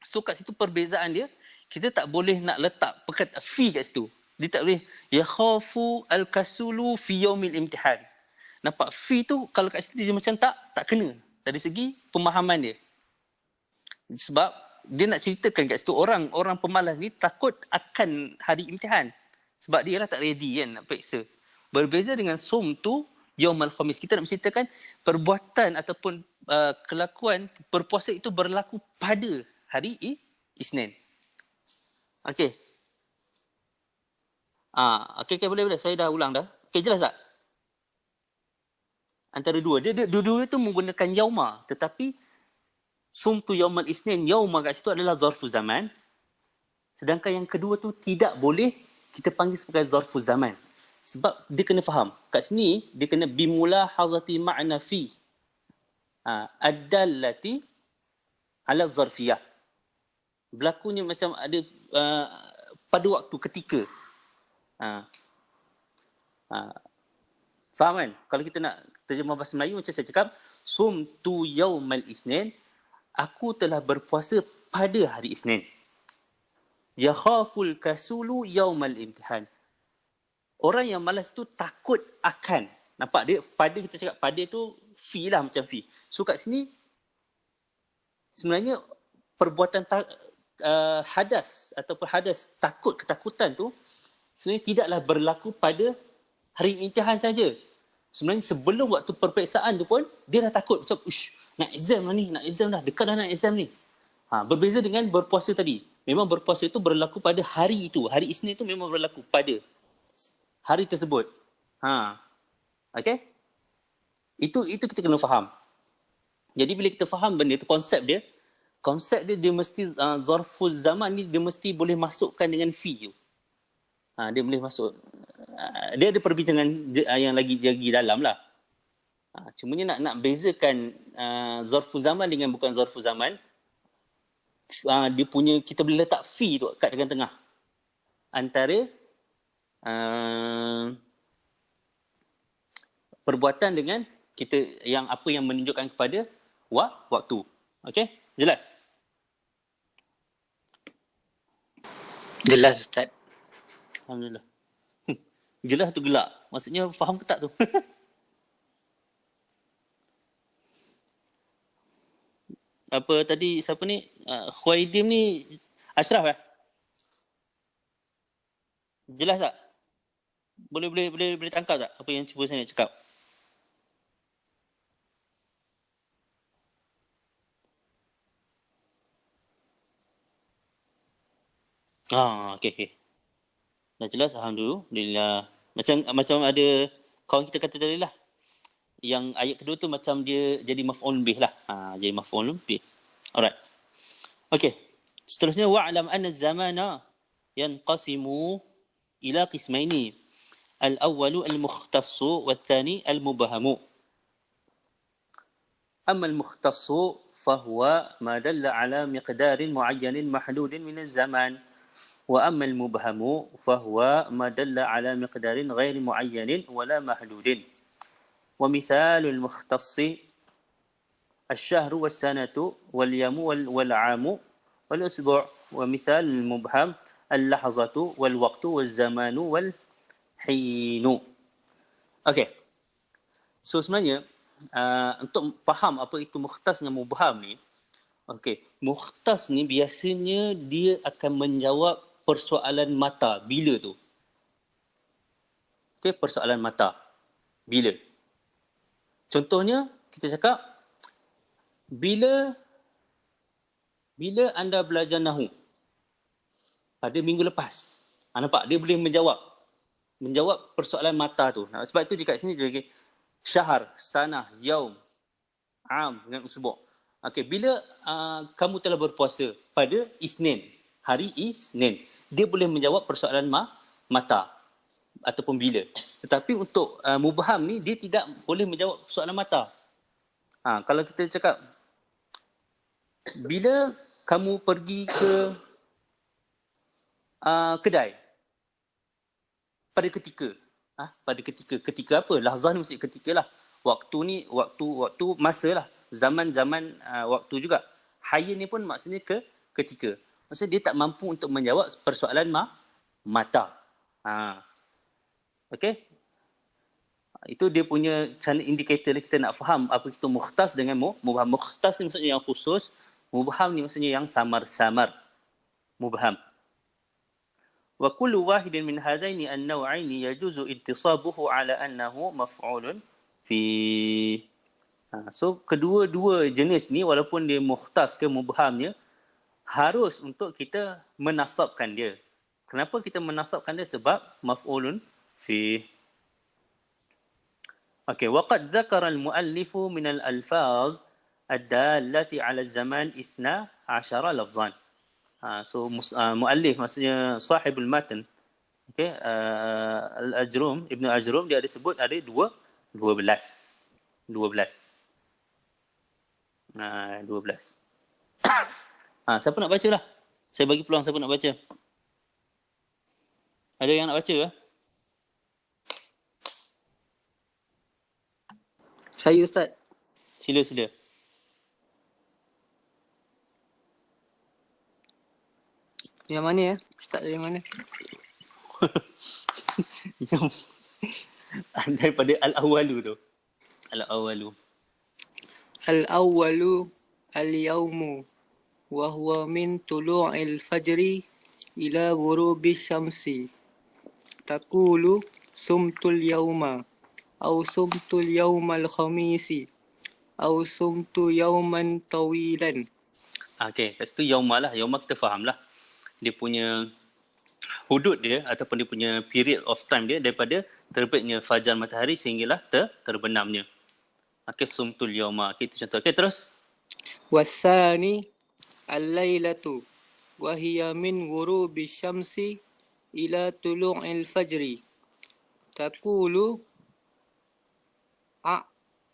So kat situ perbezaan dia, kita tak boleh nak letak perkataan fi kat situ. Dia tak boleh yakhafu al-kasulu fi yaumil imtihan. Nampak fi tu kalau kat situ dia macam tak kena dari segi pemahaman dia. Sebab dia nak ceritakan kat situ orang pemalas ni takut akan hari imtihan. Sebab dia lah tak ready kan nak periksa. Berbeza dengan sum tu yaumal khamis. Kita nak menceritakan perbuatan ataupun kelakuan berpuasa itu berlaku pada hari Isnin. Okey. Okey, boleh. Saya dah ulang dah. Okey, jelas tak? Antara dua. Dua-dua tu menggunakan yauma. Tetapi sumtu yaumal isnin, yauma kat situ adalah zarfu zaman. Sedangkan yang kedua tu tidak boleh kita panggil sebagai zarfu zaman. Sebab dia kena faham. Kat sini, dia kena bimulahazati ma'na fi. Ad-dallati ala zarfiyah. Berlakunya macam ada pada waktu ketika. Faham kan? Kalau kita nak terjemah bahasa Melayu macam saya cakap, sumtu yaumal isnin, aku telah berpuasa pada hari Isnin. Yakhaful kasulu yaumal imtihan. Orang yang malas tu takut akan. Nampak dia pada, kita cakap pada tu fi lah, macam fi. So kat sini sebenarnya perbuatan hadas ataupun hadas takut, ketakutan tu sebenarnya tidaklah berlaku pada hari imtihan saja. Sebenarnya sebelum waktu peperiksaan tu pun dia dah takut macam nak exam dah, dekat dah nak exam ni. Berbeza dengan berpuasa tadi. Memang berpuasa itu berlaku pada hari itu. Hari Isnin itu memang berlaku pada hari tersebut. Okay? Itu kita kena faham. Jadi bila kita faham benda itu, konsep dia mesti zarful zaman ni dia mesti boleh masukkan dengan fi tu. Dia boleh masuk. Dia ada perbincangan yang lagi dalam lah. Cumanya nak bezakan zarful zaman dengan bukan zarful zaman, dia punya, kita boleh letak fi tu kat tengah-tengah antara perbuatan dengan kita yang apa yang menunjukkan kepada waktu. Okey? Jelas? Jelas Ustaz. Alhamdulillah. Jelas tu gelak. Maksudnya faham ke tak tu? Apa tadi, siapa ni? Khuaidim ni Ashraf Jelas tak? Boleh tangkap tak apa yang cuba saya nak cakap? Okey. Dah jelas, alhamdulillah. Macam ada kawan kita kata tadi lah. Yang ayat kedua tu macam dia jadi maf'ul bih lah. Jadi maf'ul bih. Alright. Okey. Seterusnya wa'lam anna az-zamana yanqasimu ila qismaini. Al-awwalu al-mukhtassu wal-thani al-mubhamu. Amma al-mukhtassu fahuwa ma dalla ala miqdarin mu'ayyanin mahdudin min az-zaman. Wa amma al-mubhamu fahuwa ma dalla ala miqdarin ghairi mu'ayyanin wala mahdudin. Wa mithalu al-mukhtassi الشهر والسنة واليوم والعام والأسبوع. ومثال المبهم اللحظة والوقت والزمان والحين. Okay. So sebenarnya untuk faham apa itu mukhtas dengan mubham ni, mukhtas ni biasanya dia akan menjawab persoalan mata. Bila tu? Persoalan mata. Bila? Contohnya, kita cakap, bila anda belajar Nahu? Pada minggu lepas. Nampak? Dia boleh menjawab persoalan mata tu. Sebab itu dekat sini dia lagi syahr, sanah, yaum, am dengan usbu'. Bila kamu telah berpuasa pada Isnin, hari Isnin, dia boleh menjawab persoalan mata ataupun bila. Tetapi untuk mubham ni dia tidak boleh menjawab persoalan mata. Kalau kita cakap bila kamu pergi ke kedai, pada ketika ketika apa? Lahzah ni mesti ketika lah. Waktu ni waktu masa lah. Zaman waktu juga. Hayy ni pun maksudnya ketika. Maksudnya dia tak mampu untuk menjawab persoalan mata. Okey. Itu dia punya cara indikator kita nak faham apa itu mukhtas dengan mubham. Mukhtas ni maksudnya yang khusus, mubham ni maksudnya yang samar-samar. Mubham. Wa kullu wahidin min hadaini an-naw'aini yajuzu intisabuhu ala annahu maf'ulun fi. So kedua-dua jenis ni walaupun dia mukhtas ke mubhamnya, harus untuk kita menasabkan dia. Kenapa kita menasabkan dia? Sebab maf'ulun fi. وقد ذكر المؤلف من الألفاظ الدالة على الزمان 12 لفظا. So muallif maksudnya sahibul matan. Al-Ajrum, Ibnu Ajrum dia ada sebut ada 12. 12. Siapa nak baca lah? Saya bagi peluang siapa nak baca. Ada yang nak baca ke? Saya Ustaz. Sila. Yang mana ya? Ustaz dari mana? Daripada al-awwalu tu. Al-awwalu. Al-awwalu al-yawmu wa huwa min tulu'il fajri ila ghurubi syamsi. Taqulu sumtul yawma aw sumtul yawmal khamisi aw sumtu yawman tawilan Okey, kat situ yauma lah. Yauma kita faham lah. Dia punya hudud dia ataupun dia punya period of time dia daripada terbitnya fajar matahari sehinggalah terbenamnya. Okey, sumtul yauma. Okey, itu contoh. Okey, terus. Wasani al-lailatu wa hiya min ghurubi syamsi ila tulu'il fajri. Taqulu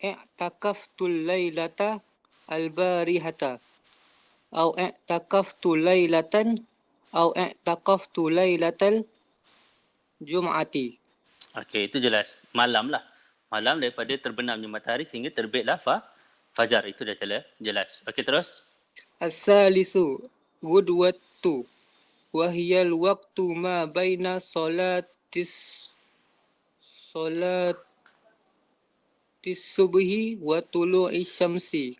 i'takaftul lailata al-barihata au i'takaftu lailatan au i'takaftu lailatal jum'ati. Okey, itu jelas. Malam lah. Malam daripada terbenamnya matahari sehingga terbitlah fajar. Itu dah jelas. Okey, terus. As-salisu ghudwatu wa hiya al-waqtu ma baina salatis subhi wa tulu'i syamsi.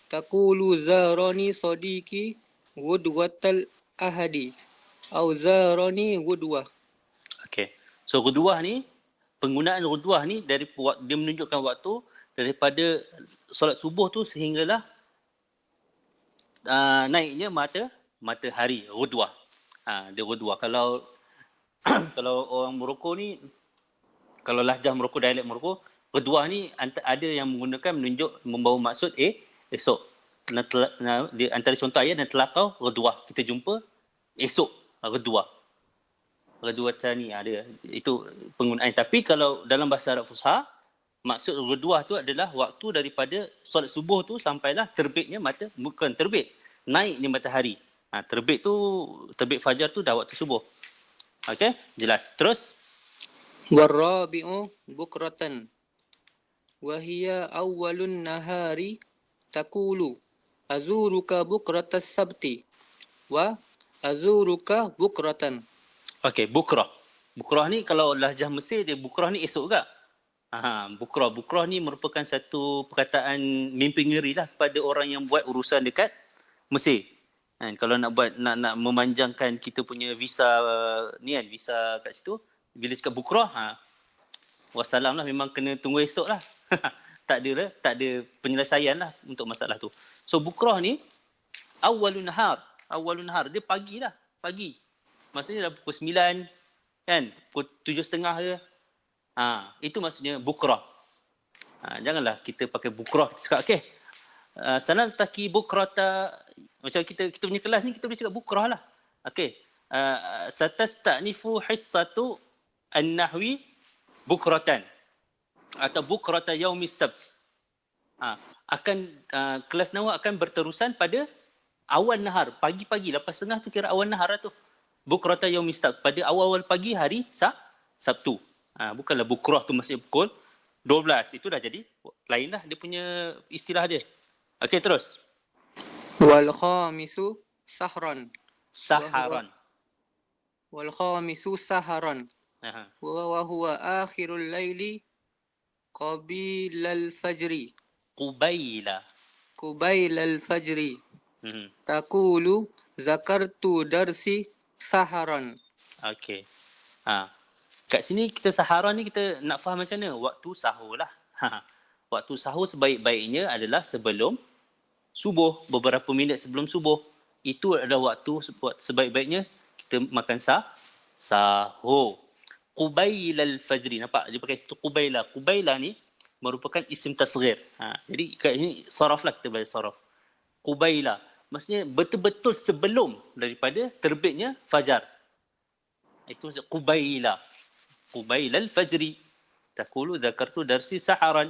Taqulu zarani sadiqi ghudwatal ahadi au zarani ghudwah. Okey. So ghudwah ni, penggunaan ghudwah ni dia menunjukkan waktu daripada solat subuh tu sehinggalah naiknya matahari, ghudwah. Dia ghudwah. Kalau kalau orang Morocco ni, kalau lahjah Morocco, dialek Morocco, ghudwah ni ada yang menggunakan membawa maksud esok. Dia antara contoh ayat dan telakau ghudwah. Kita jumpa esok ghudwah. Ghudwatan ni ada. Itu penggunaan. Tapi kalau dalam bahasa Arab Fusha, maksud ghudwah tu adalah waktu daripada solat subuh tu sampailah terbitnya bukan terbit, naiknya matahari. Terbit fajar tu dah waktu subuh. Okey, jelas. Terus. Warabi'u bukratan wa hiya awwalun nahari taqulu azuruka bukratas sabti wa azuruka bukratan. Okey, bukrah. Bukrah ni kalau lahjah Mesir dia bukrah ni esok juga. Bukrah. Bukrah ni merupakan satu perkataan mimpi ngeri lah kepada orang yang buat urusan dekat Mesir. Kalau nak memanjangkan kita punya visa visa kat situ, bila cakap bukrah, wassalam lah, memang kena tunggu esok lah. tak ada penyelesaian lah untuk masalah tu. So bukrah ni awalun nahar, dia pagi lah, pagi. Maksudnya dah pukul 9 kan, pukul 7.30 je. Itu maksudnya bukrah. Janganlah kita pakai bukrah. Kita cakap okey, sanal taki bukrata, macam kita punya kelas ni kita boleh cakap bukrah lah. Okey, satastanifu hissatu an-nahwi bukratan atau bukrata yaumis sabt. Kelas nahwu akan berterusan pada awan nahar, pagi-pagi, 8.30 tu kira awan nahar lah tu. Bukrata yaumis sabt, pada awal-awal pagi hari Sabtu. Bukanlah bukrah tu maksudnya pukul 12. Itu dah jadi lain lah dia punya istilah dia. Okey, terus. Wal khamisu sahran. Wal khamisu saharan. Wa huwa akhirul laili qabilal fajri. Qubailal fajri. Taqulu zakartu darsi saharan. Okey. Kat sini kita saharan ni kita nak faham macam mana? Waktu sahur lah. Waktu sahur sebaik-baiknya adalah sebelum subuh, beberapa minit sebelum subuh. Itu adalah waktu sebaik-baiknya kita makan sahur. Qubailal fajri. Nampak? Dia pakai situ qubaila. Qubaila ni merupakan isim tasghir. Jadi kat ini saraf lah, kita belajar saraf. Qubaila. Maksudnya betul-betul sebelum daripada terbitnya fajar. Itu qubaila. Qubailal fajri. Taqulu dzakartu darsi saharan.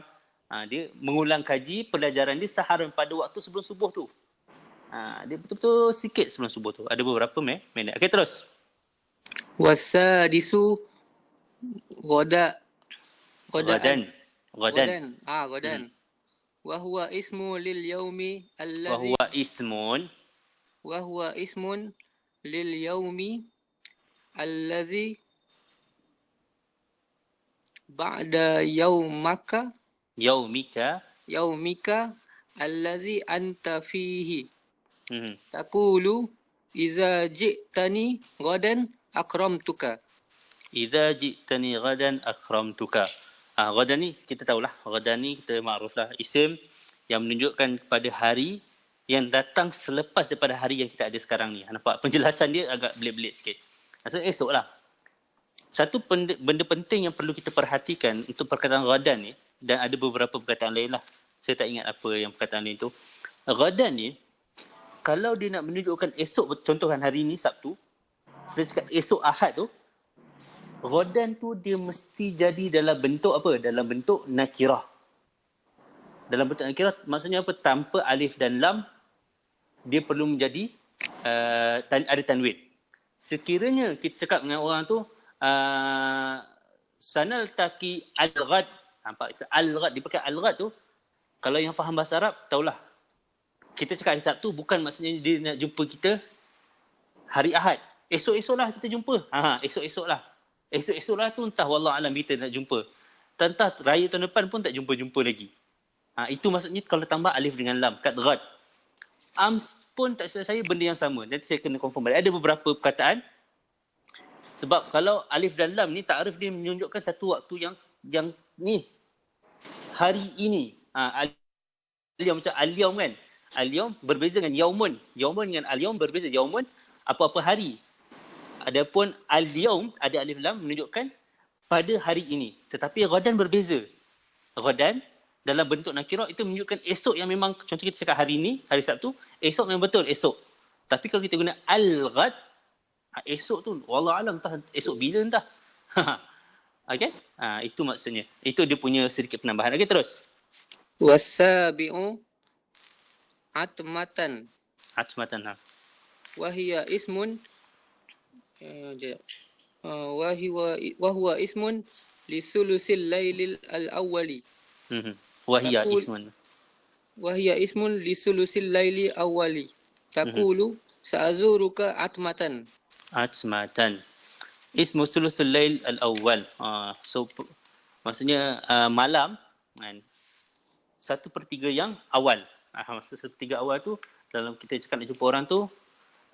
Dia mengulang kaji pelajaran dia saharan pada waktu sebelum subuh tu. Dia betul-betul sikit sebelum subuh tu. Ada beberapa minit. Okey, terus. Wasadisu Ghadan. Wa huwa ismu lil yaumi alladhi wa huwa ismun lil yaumi alladhi ba'da yaumika alladhi anta fihi. Taqulu idza ji'tani ghadan akramtuka. Ghadan ni kita tahulah. Ghadan ni kita makruf lah. Isim yang menunjukkan kepada hari yang datang selepas daripada hari yang kita ada sekarang ni. Nampak? Penjelasan dia agak belit-belit sikit. Maksudnya esok lah. Satu benda penting yang perlu kita perhatikan untuk perkataan ghadan ni, dan ada beberapa perkataan lain lah. Saya tak ingat apa yang perkataan lain tu. Ghadan ni, kalau dia nak menunjukkan esok, contohkan hari ni Sabtu, dia cakap esok Ahad tu, ghadan tu dia mesti jadi dalam bentuk apa? Dalam bentuk nakirah. Dalam bentuk nakirah maksudnya apa? Tanpa alif dan lam, dia perlu menjadi ada tanwin. Sekiranya kita cakap dengan orang tu sanal taki al-ghad, nampak al-ghad, dia pakai al-ghad tu, kalau yang faham bahasa Arab tahulah, kita cakap hari Sabtu bukan maksudnya dia nak jumpa kita hari Ahad. Esok-esoklah kita jumpa. Esok-esoklah. Esok-esoklah tu entah wallah alam kita nak jumpa. Entah raya tahun depan pun tak jumpa-jumpa lagi. Itu maksudnya kalau tambah alif dengan lam, kat ghad. Ams pun tak silap saya benda yang sama. Nanti saya kena confirm balik. Ada beberapa perkataan. Sebab kalau alif dan lam ni takrif dia menunjukkan satu waktu yang ni hari ini. Al-yawm macam al-yawm kan. Al-yawm berbeza dengan yaumun. Yaumun dengan al-yawm berbeza. Yaumun apa-apa hari. Adapun al-yawm ada alif lam menunjukkan pada hari ini. Tetapi ghadan berbeza. Ghadan dalam bentuk nakirah itu menunjukkan esok yang memang, contoh kita cakap hari ini, hari Sabtu, esok memang betul esok. Tapi kalau kita guna al-ghad, esok tu wallah alam entah esok bila entah. Okey? Itu maksudnya. Itu dia punya sedikit penambahan. Okey, terus. Wasabi'u atmatan. Atmatan. Wahia ismun wahuwa ismun lisulusil lailil al-awwali. Wahia Taqul- ismun. Wahia ismun lisulusil laili awwali. Taqulu sa'azuruka atmatan. Atmatan. Ismu sulusul lail al-awwal. So maksudnya malam kan. 1/3 yang awal. Masa 1/3 awal tu dalam kita cakap nak jumpa orang tu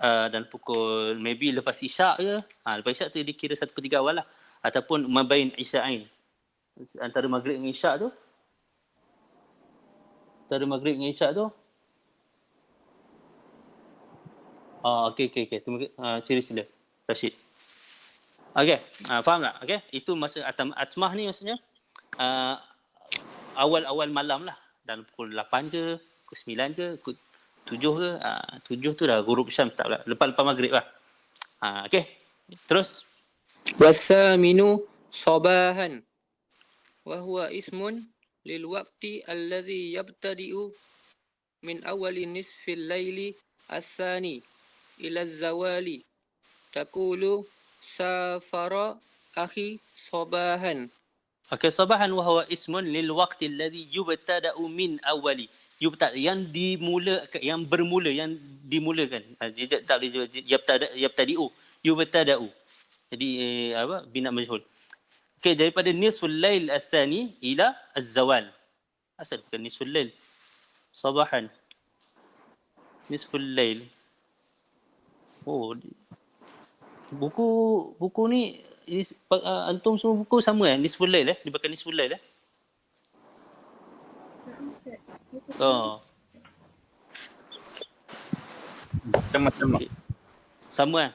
dan pukul maybe lepas isyak ke. Lepas isyak tu dia kira 1/3 awal lah. Ataupun mabain isya'ain. Antara maghrib dengan isyak tu. Okey. Ciri sila. Rashid. Okey, faham tak? Okey, itu masa atmah ni maksudnya awal-awal malam lah. Dalam pukul 8 ke, pukul 9 ke, pukul 7 ke. 7 tu dah ghurub syam tak pula. Lepas maghrib lah. Okey, terus. Wasaminu sabahan. Wahuwa ismun lil waqti alladhi yabtadi'u min awali nisfil laili as-sani ila zawali. Taqulu safara akhi sabahan. Okey, sabahan wa huwa ismun lil waqti alladhi yubtada'u min awali. Yang dimulakan. Dia tak boleh yabtadi'u. Yubtada'u. Jadi bina majhul. Okey, daripada nisful lail athani ila az-zawal. Asal bukan nisful lail. Sabahan. Nisful lail. Buku ni antum semua buku sama nisful lail dia pakai nisful lail Sama-sama. Okay. Sama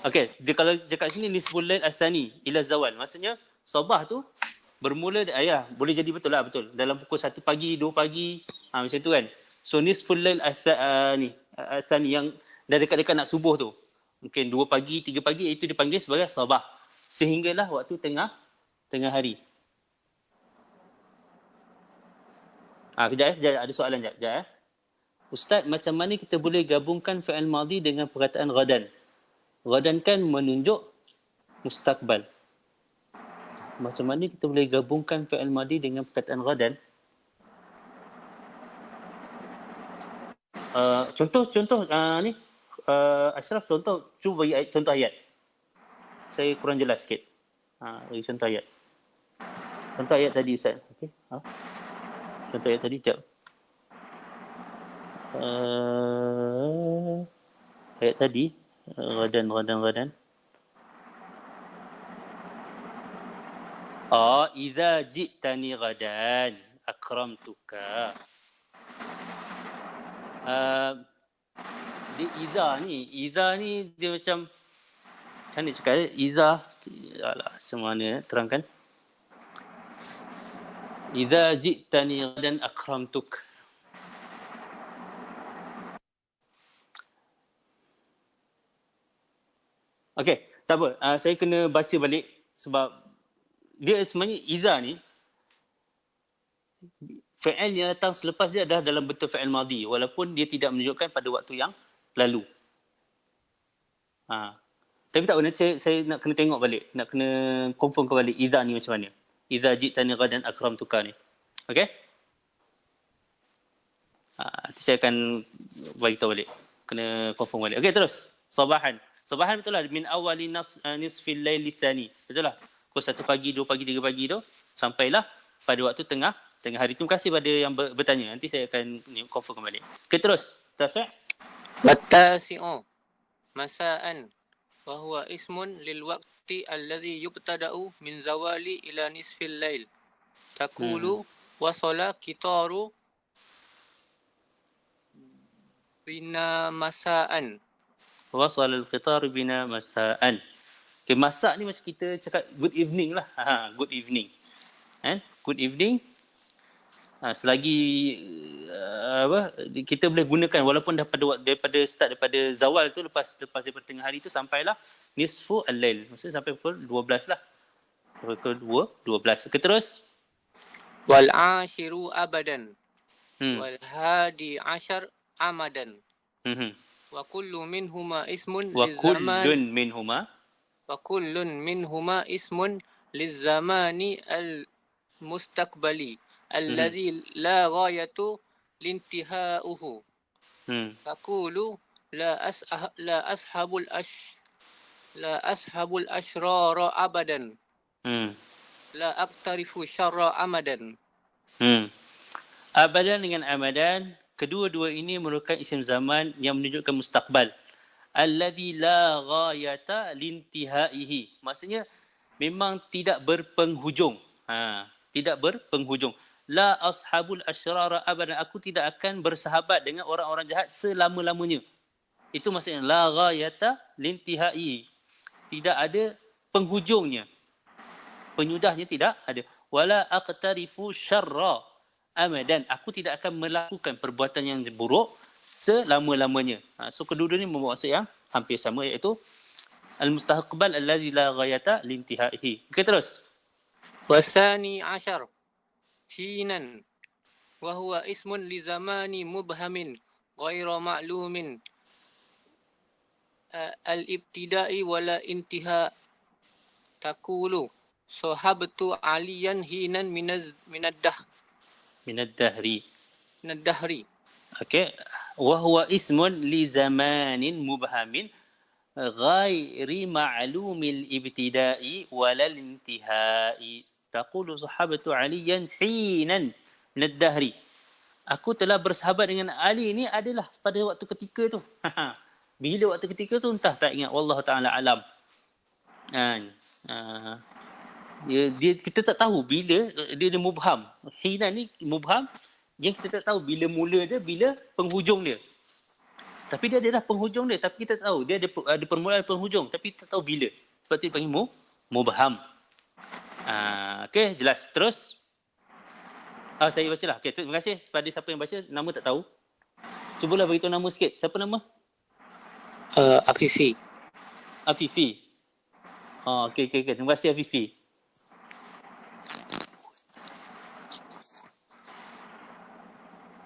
Okey, dia kalau cakap sini nisful lail astani ila zawal, maksudnya sabah tu bermula boleh jadi betul dalam pukul 1 pagi 2 pagi macam tu kan. So nisful lail astani yang dah dekat-dekat nak subuh tu, mungkin 2 pagi 3 pagi, itu dipanggil sebagai sabah, sehinggalah waktu tengah hari. Kejap ada soalan sekejap. Ustaz, macam mana kita boleh gabungkan fi'il madhi dengan perkataan ghadan? Ghadan kan menunjuk mustaqbal. Macam mana kita boleh gabungkan fi'il madhi dengan perkataan ghadan? Contoh ni Ashraf, cuba bagi contoh ayat. Saya kurang jelas sikit. Bagi contoh ayat. Contoh ayat tadi Ustaz. Okey. Contoh ayat tadi jap. Ayat tadi ghadan. Idza ji'tani ghadan. akramtuka. Dia Iza ni dia macam mana cakap dia? Iza, alah, macam mana terangkan? Iza ji'tani ghadan akramtuk. Okey, tak apa. Saya kena baca balik sebab dia sebenarnya Iza ni fi'il yang datang selepas dia adalah dalam bentuk fi'il madhi walaupun dia tidak menunjukkan pada waktu yang lalu. Tapi tak apa, saya nak kena tengok balik, nak kena confirm kembali Iza ni macam mana. Iza ji'tani ghadan akramtuka ni. Okey? Nanti saya akan bagi tahu balik. Kena confirm balik. Okey, terus. Sabahan. Sabahan betul lah. Min awali nisfil laili tsani. Betul lah. Pukul 1 pagi, 2 pagi, 3 pagi tu. Sampailah pada waktu tengah hari. Terima kasih pada yang bertanya. Nanti saya akan confirm kembali. Okey, terus. Tasa'. Wattasi'u masa'an wa huwa ismun lil waqti alladhi yubtada'u min zawali ila nisfil lail. Taqulu wasala qitaru bina masa'an. Wasal al-qitar bina masa'an. Okay, masak ni macam kita cakap good evening lah. Good evening. Good evening. Selagi kita boleh gunakan walaupun daripada zawal tu lepas daripada tengah hari tu sampailah nisfu al-lail. Maksudnya sampai pukul 12 lah. Pukul 12. Okay, terus. Wal ashiru abadan. Wal hadi ashar amadan. Wa kullu minhuma ismun lizaman. Wa kullun minhuma ismun lizamani al-mustaqbali. Alladhi la ghayatu lintihauhu. Taqulu la ashabul ashrara abadan. La aqtarifu syarra amadan. Abadan dengan amadan, kedua-dua ini merupakan isim zaman yang menunjukkan mustaqbal. Alladhi la ghayata lintihaihi. Maksudnya memang tidak berpenghujung. Tidak berpenghujung. La ashabul asyrara abadan. Aku tidak akan bersahabat dengan orang-orang jahat selama-lamanya. Itu maksudnya la ghayata lintihai. Tidak ada penghujungnya. Penyudahnya tidak ada. Wala aqtarifu syarra amadan. Aku tidak akan melakukan perbuatan yang buruk selama-lamanya. So kedua-dua ni membawa maksud yang hampir sama iaitu al-mustaqbal alladhi la ghayata lintihaihi. Okey, terus. Wasani ashar hinan wa huwa ismun li zamani mubhamin ghairu ma'lumin al-ibtida'i wala intiha. Taqulu sahabtu aliyan hinan minad-dahri. Okey. Wa huwa ismun li zamanin mubhamin ghairi ma'lumil ibtida'i wala intihai. Taqulu sahabatu aliyan hinan minad-dahri. Aku telah bersahabat dengan Ali ni adalah pada waktu ketika tu. Bila waktu ketika tu entah tak ingat, wallahu taala alam. Kita tak tahu bila dia mubham. Hinan ni mubham yang kita tak tahu bila mula dia, bila penghujung dia. Tapi dia adalah penghujung dia, tapi kita tahu dia ada permulaan penghujung tapi tak tahu bila. Sebab tu dipanggil mubham. Okey, jelas. Terus. Saya bacalah. Okey, terima kasih kepada siapa yang baca. Nama tak tahu. Cubalah beritahu nama sikit. Siapa nama? Afifi. Okey. Terima kasih Afifi.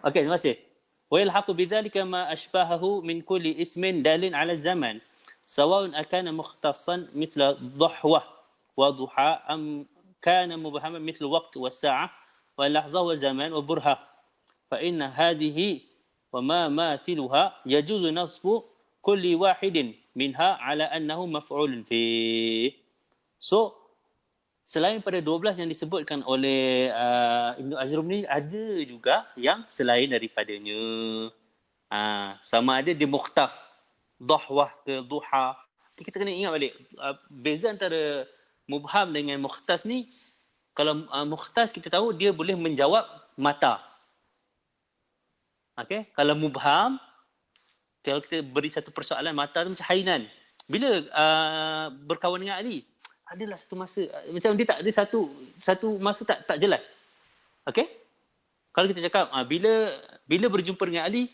Okey, terima kasih. Wa yalhaqu bidzalika ma ashbahahu min kulli ismin dalin ala zaman sawa'un akana mukhtassan mithla dhahwa wa duha am kana mubhaman mithla waqt wa sa'ah wa lahza wa zaman wa burha fa inna hadhihi wa ma mathiluha yajuzu nasbu kulli wahidin minha ala annahu maf'ulun fi. So selain pada 12 yang disebutkan oleh Ibn Ajrum ni, ada juga yang selain daripadanya. Sama ada dia mukhtas, dhahwah ke duha. Kita kena ingat balik, beza antara mubham dengan mukhtas ni, kalau mukhtas kita tahu dia boleh menjawab mata. Okay? Kalau mubham, kalau kita beri satu persoalan, mata tu macam Hainan. Bila berkawan dengan Ali? Adalah satu masa. Macam dia tak ada satu masa tak jelas. Okay? Kalau kita cakap, bila berjumpa dengan Ali?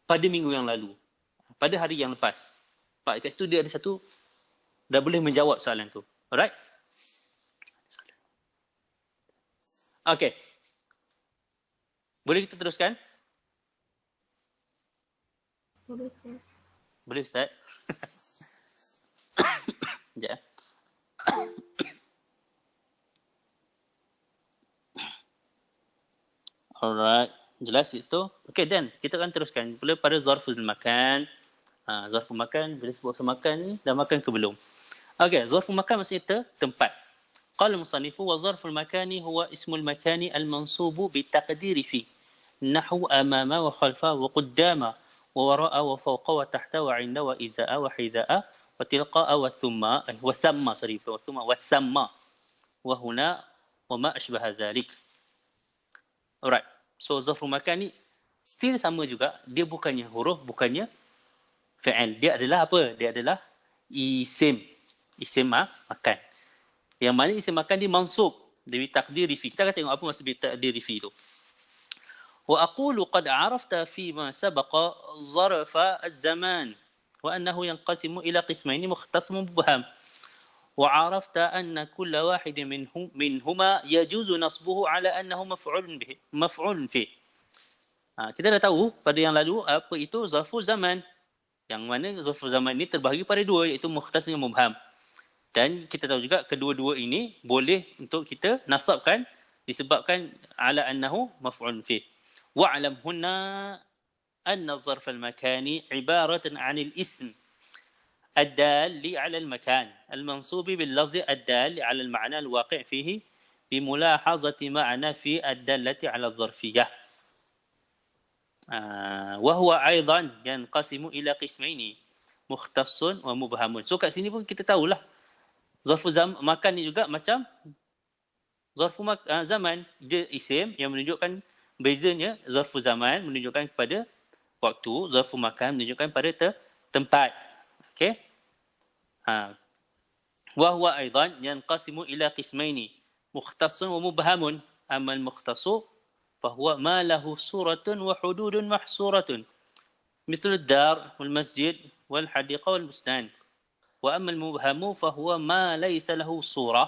Pada minggu yang lalu. Pada hari yang lepas. Pak, kat situ dia ada satu, dah boleh menjawab soalan tu. Alright? Okay. Boleh kita teruskan? Boleh, sir. Boleh Ustaz? Sekejap. Alright. Jelas kat situ? Okay, then kita akan teruskan. Pula pada zarful makan. Zarful makan, bila sebut makan ni, dah makan ke belum? Okay, zarful makan maksudnya tempat. Qala musannifu wa zarful makani huwa ismul makani al-mansubu bitaqdiri fi. Nahu amama wa khalfa wa qaddama. ووراء وفوق وتحت وعند وإزاء وحذاء وتلقاء وثم وهنا وما أشبه ذلك. Alright. So zarful makan ni still sama juga. Dia bukannya huruf, bukannya fi'il. Dia adalah apa? Dia adalah isim. Isim makan. Yang mana isim makan dia mansub. Dia takdiri fi. Kita akan tengok apa maksud takdiri fi tu. وأقول قد عرفت فيما سبق ظرف الزمان وأنه ينقسم إلى قسمين مختص مبهم وعرفت أن كل واحد منهما يجوز نصبه على أنه مفعول فيه. Kita dah tahu pada yang lalu apa itu zarful zaman, yang mana zarful zaman ini terbahagi pada dua, iaitu mukhtas dengan mubham. Dan kita tahu juga kedua-dua ini boleh untuk kita nasabkan disebabkan ala annahu maf'ul fih. واعلم هنا أن الظرف المكاني عبارة عن الاسم الدال على المكان المنصوب باللفظ الدال على المعنى الواقع فيه بملاحظة معنى في الدالة على الظرفية وهو أيضا ينقسم إلى قسمين مختص ومبهم. So kat sini pun kita tahulah zarfu makan ni juga macam zarfu zaman, dia isim yang menunjukkan. Bezanya zarfu zaman menunjukkan kepada waktu, zarfu makan menunjukkan pada tempat. Okey? Wa huwa aidan yanqasimu ila qismaini mukhtassun wa mubhamun. Amma al-mukhtassu fa huwa ma lahu suratun wa hududun mahsuratun مثل الدار والمسجد والحديقة والبستان. وأما المبهم فهو ما ليس له صورة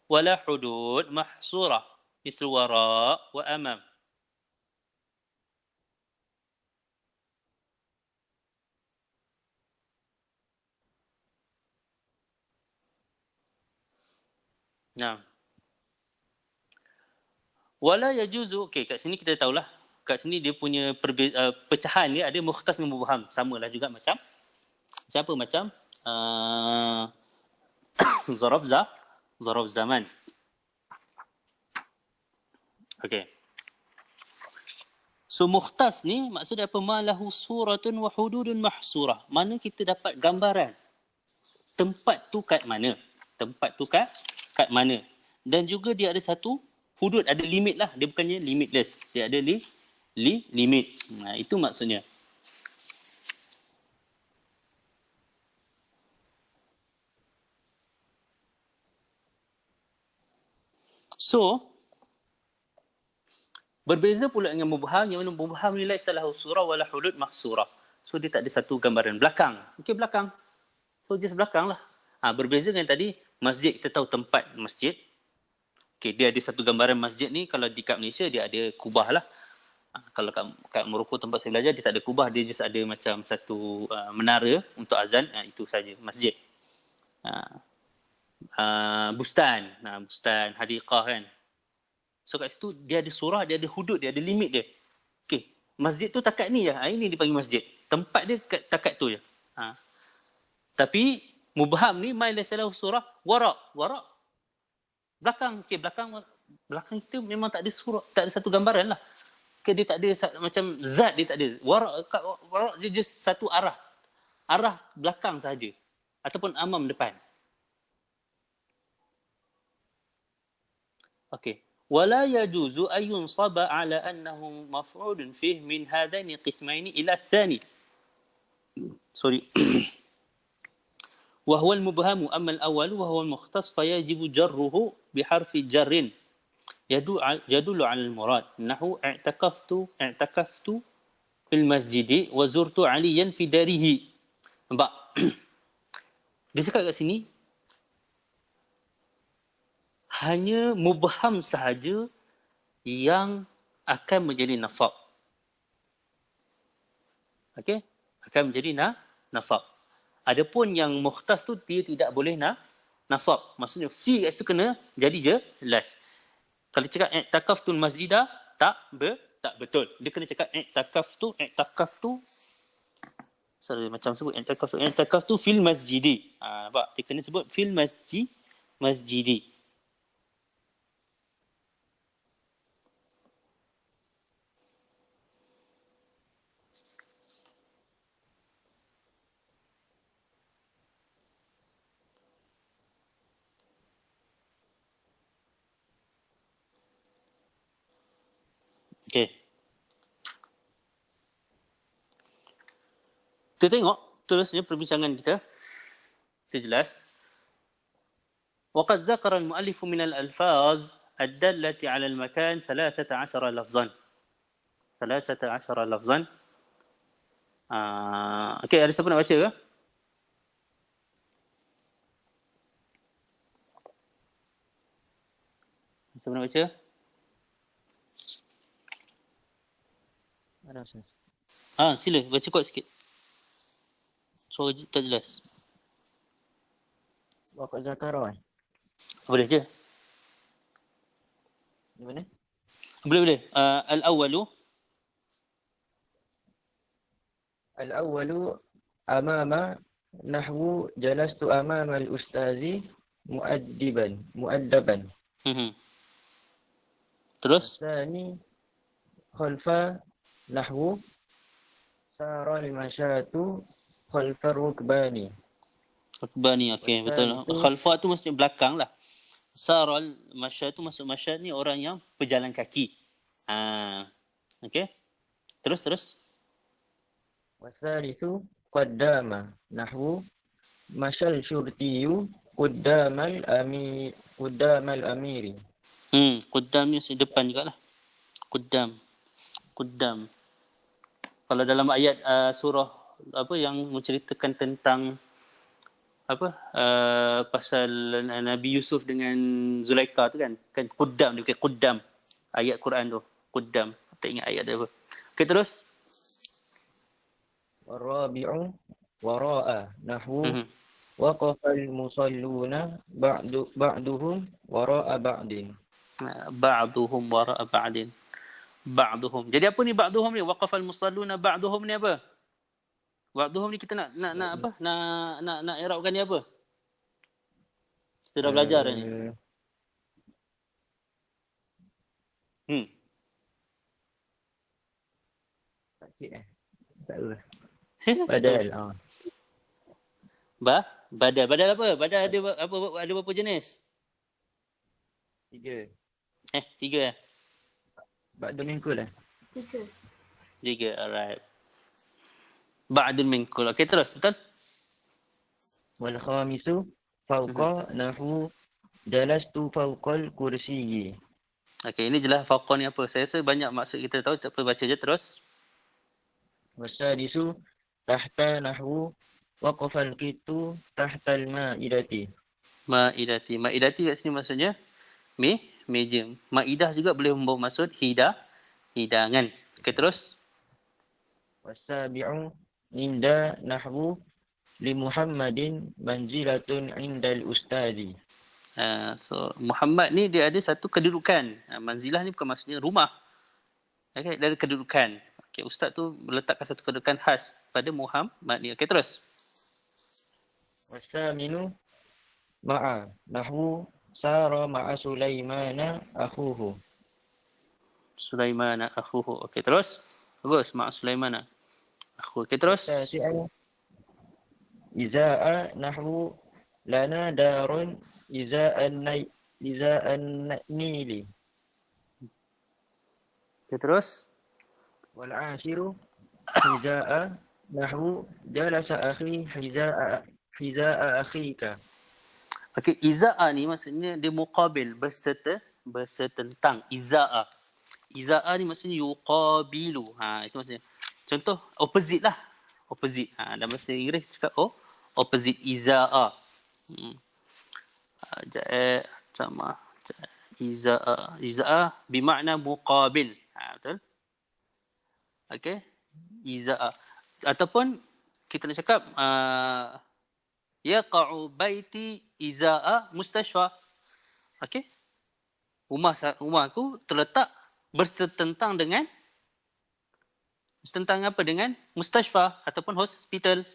ولا حدود محصورة مثل وراء وأمام. Nah. Wala yajuzu. Okey, kat sini kita tahulah. Kat sini dia punya pecahan dia ada mukhtas dengan mubham. Samalah juga macam apa? Macam zaraf zaman. Okey. So mukhtas ni maksud apa? Ma lahu suratun wa hududun mahsurah. Mana kita dapat gambaran tempat tu kat mana? Tempat tu kat mana? Dan juga dia ada satu hudud, ada limit lah. Dia bukannya limitless. Dia ada limit. Nah, itu maksudnya. So, berbeza pula dengan mubham, yang mana mubham ni laisa lahu surah wala hudud mahsurah. So dia tak ada satu gambaran belakang. Okey, belakang. So just belakang lah. Berbeza dengan tadi masjid, kita tahu tempat masjid. Okey, dia ada satu gambaran masjid ni. Kalau di kat Malaysia dia ada kubah lah. Kalau kat Morocco tempat saya belajar dia tak ada kubah, dia just ada macam satu menara untuk azan. Itu saja masjid. Bustan, bustan, hadiqah kan. So kat situ dia ada surah, dia ada hudud, dia ada limit dia. Okey, masjid tu takat ni je. Ini dipanggil masjid. Tempat dia takat tu je. Tapi mubham ni ma laysa lahu surah wara. Belakang. Okey, belakang kita memang tak ada surah, tak ada satu gambaran lah. Okey, dia tak ada macam zat, dia tak ada. Wara dia just satu arah. Arah belakang saja ataupun amam depan. Okey. ولا يجوز أن ينصب على أنه مفعول فيه من هذين القسمين إلى الثاني. sorry. وهو المبهم. أما الأول وهو المختص فيجب جره بحرف جر يدل على المراد. نحو اعتكفت في المسجد وزرت عليا في داره. Nampak? Dia cakap kat sini, hanya mubham sahaja yang akan menjadi nasab. Okey? Akan menjadi nasab. Adapun yang mukhtas tu dia tidak boleh nasab. Maksudnya fi kat situ kena jadi jelas. Kalau cakap i'takaftul masjidah tak betul. Dia kena cakap i'takaftu sorry, macam sebut i'takaftu fil masjidi. Nampak? Dia kena sebut fil masjidi. Okey. Kita tengok terusnya perbincangan kita. Kita jelas. وقد ذكر المؤلف من الألفاظ الدالة على المكان 13 لفظا. 13 لفظا. Okey, ada siapa nak baca ke? Siapa nak baca? Ada Ustaz. Sila baca kuat sikit. Suara tak jelas. Waqad zakara. Boleh je. Di mana? Boleh. Al-awwalu. Al-awwalu amama nahwu jalastu amama al-ustazi muaddaban. Terus? Tsani khalfa nahwu sara al-mashatu khalfa rukbani. Rukbani, okey, betul. Khalfa tu maksudnya belakang lah. Saral masyad tu maksud masyad ni orang yang berjalan kaki. Okey. Terus. Wasalithu qaddama nahwu mashal syurtiyu quddamal amiri. Quddam ni depan jugalah. Quddam. Kalau dalam ayat surah apa yang menceritakan tentang pasal Nabi Yusuf dengan Zulaikha tu kan Quddam, dia pakai Quddam. Ayat Quran tu Quddam, tak ingat ayat dia apa. Okey, terus. Warabi'u wara'a nahwu waqafal musalluna ba'duhum wara'a ba'din. Ba'duhum wara'a ba'din. Ba'duhum. Jadi apa ni ba'duhum ni? Waqafal musalluna ba'duhum ni apa? Ba'duhum ni kita nak apa? Nak i'rabkan dia apa? Kita dah belajar dah ni. Tak tahu. Badal. Badal apa? Badal ada berapa jenis? 3. 3 Ba'du minkul lah. 3. Alright. Ba'dun minkul. Okey, terus. Betul? Wal khamisu fawqa nahwu jalastu fawqal kursiyyi. Okey, ini jelas fawqa ni apa. Saya rasa banyak maksud kita tahu, tak apa, baca je terus. Wasadisu tahta nahwu waqafal kitu tahtal ma'idati. Ma'idati kat sini maksudnya meja. Ma'idah juga boleh membawa maksud hidangan. Okey, terus. Wasabi'u inda nahwu li Muhammadin manzilatun indal ustadi. So Muhammad ni dia ada satu kedudukan. Manzilah ni bukan maksudnya rumah. Okey, dia ada kedudukan. Okey, ustaz tu meletakkan satu kedudukan khas pada Muhammad ni. Okey, terus. Wasaminu ma'a nahwu sara ma'a Sulaimana akhuhu. Sulaiman akhuhu. Okey, terus. Bagus, ma'a Sulaiman akhuhu. Okey, terus. Tasi'u iza'a nahwu lana darun iza'an nili. Okay, terus. والعاشر حذاء نحو جلس أخي حذاء أخيك. Okay, iza'a ni maksudnya dia muqabil, bersetentang. Iza'a. Iza'a ni maksudnya yuqabilu. Itu maksudnya. Contoh, opposite lah. Opposite. Dalam bahasa Inggeris cakap, opposite iza'a. Sama. Iza'a. Iza'a bermakna muqabil. Betul? Okay. Iza'a. Ataupun kita nak cakap, yaqa'u baiti iza'a mustashfa. Okey. Rumah aku terletak bersetentang dengan apa? Dengan mustashfa ataupun hospital.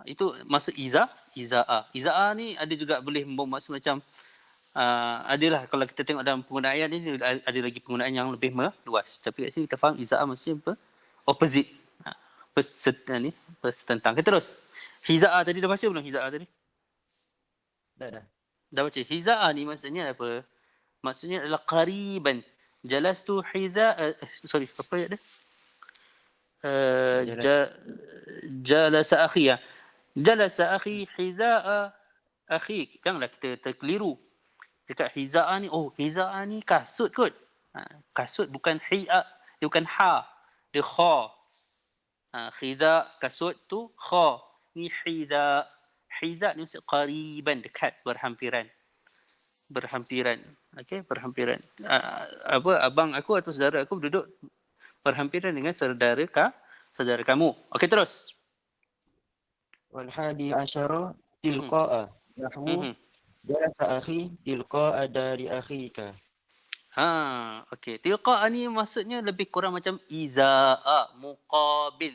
Itu maksud iza'a. Iza'a ni ada juga boleh bermaksud macam adalah kalau kita tengok dalam penggunaan ayat ni ada lagi penggunaan yang lebih meluas. Tapi kat sini kita faham iza'a maksudnya apa? Opposite. Bersetentang. Kita terus. Hiza'a tadi dah baca belum? Hiza'a tadi? Dah. Dah baca. Hiza'a ni maksudnya apa? Maksudnya adalah qariban. Jalastu hiza'a. Apa ayat dia? Jalasa akhi. Jalasa akhi hiza'a akhi. Janganlah kita terkeliru. Dekat hiza'a ni, hiza'a ni kasut kot. Kasut bukan hi'a. Dia bukan ha. Dia kha. Khidha, kasut tu kha. Ni hidha. Hidha ni maksud qariban, dekat, berhampiran. Okey, berhampiran. Abang aku atau saudara aku duduk berhampiran dengan saudara kamu. Okey, terus. والحادي عشر تلقاء نحو جلس أخي تلقاء دار أخيك. Okey. Tilqa' ni maksudnya lebih kurang macam iza'a, muqabil.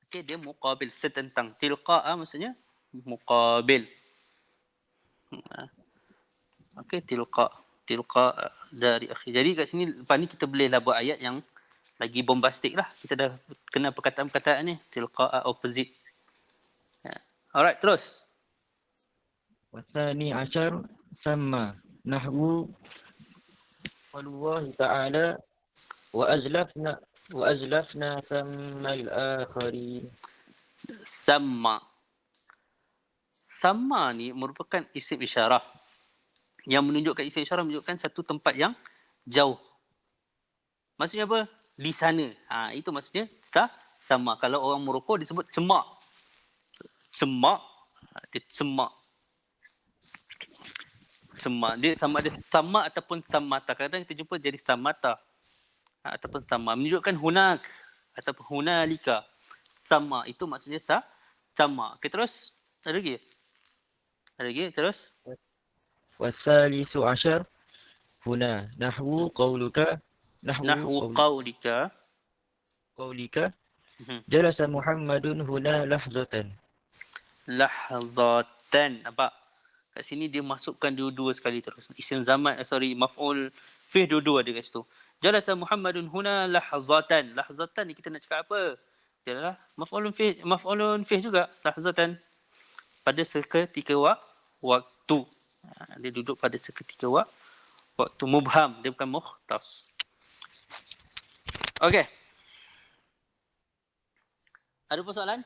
Okey, dia muqabil, setentang. Tilqa' maksudnya muqabil. Okey, tilqa' dari akhi. Jadi kat sini lepas ni kita bolehlah buat ayat yang lagi bombastik lah. Kita dah kenal perkataan-perkataan ni. Tilqa' opposite. Alright, terus. والثاني عشر ثم نحو والله تعالى وأزلفنا ثم الآخرين. Sama ni merupakan isim isyarah. Yang menunjukkan isim isyarah menunjukkan satu tempat yang jauh. Maksudnya apa? Di sana. Itu maksudnya sama. Kalau orang Morocco disebut semak. Semak. Dia sama ada tamak ataupun tamata. Kadang-kadang kita jumpa jadi tamata. Ataupun tama. Menunjukkan hunak. Ataupun hunalika. Sama. Itu maksudnya sama. Okay, terus. Ada lagi? Terus. والثالث عشر هنا نحو قولك قولك جلس محمد هنا لحظة. Lahzatan. Nampak? Kat sini dia masukkan dua-dua sekali terus. Isim zaman, maf'ul fih dua-dua dia kat situ. Jalasa Muhammadun huna lahzatan. Lahzatan ni kita nak cakap apa? Dia adalah maf'ulun fih juga. Lahzatan. Pada seketika waktu. Dia duduk pada seketika waktu mubham. Dia bukan mukhtas. Okey. Ada persoalan?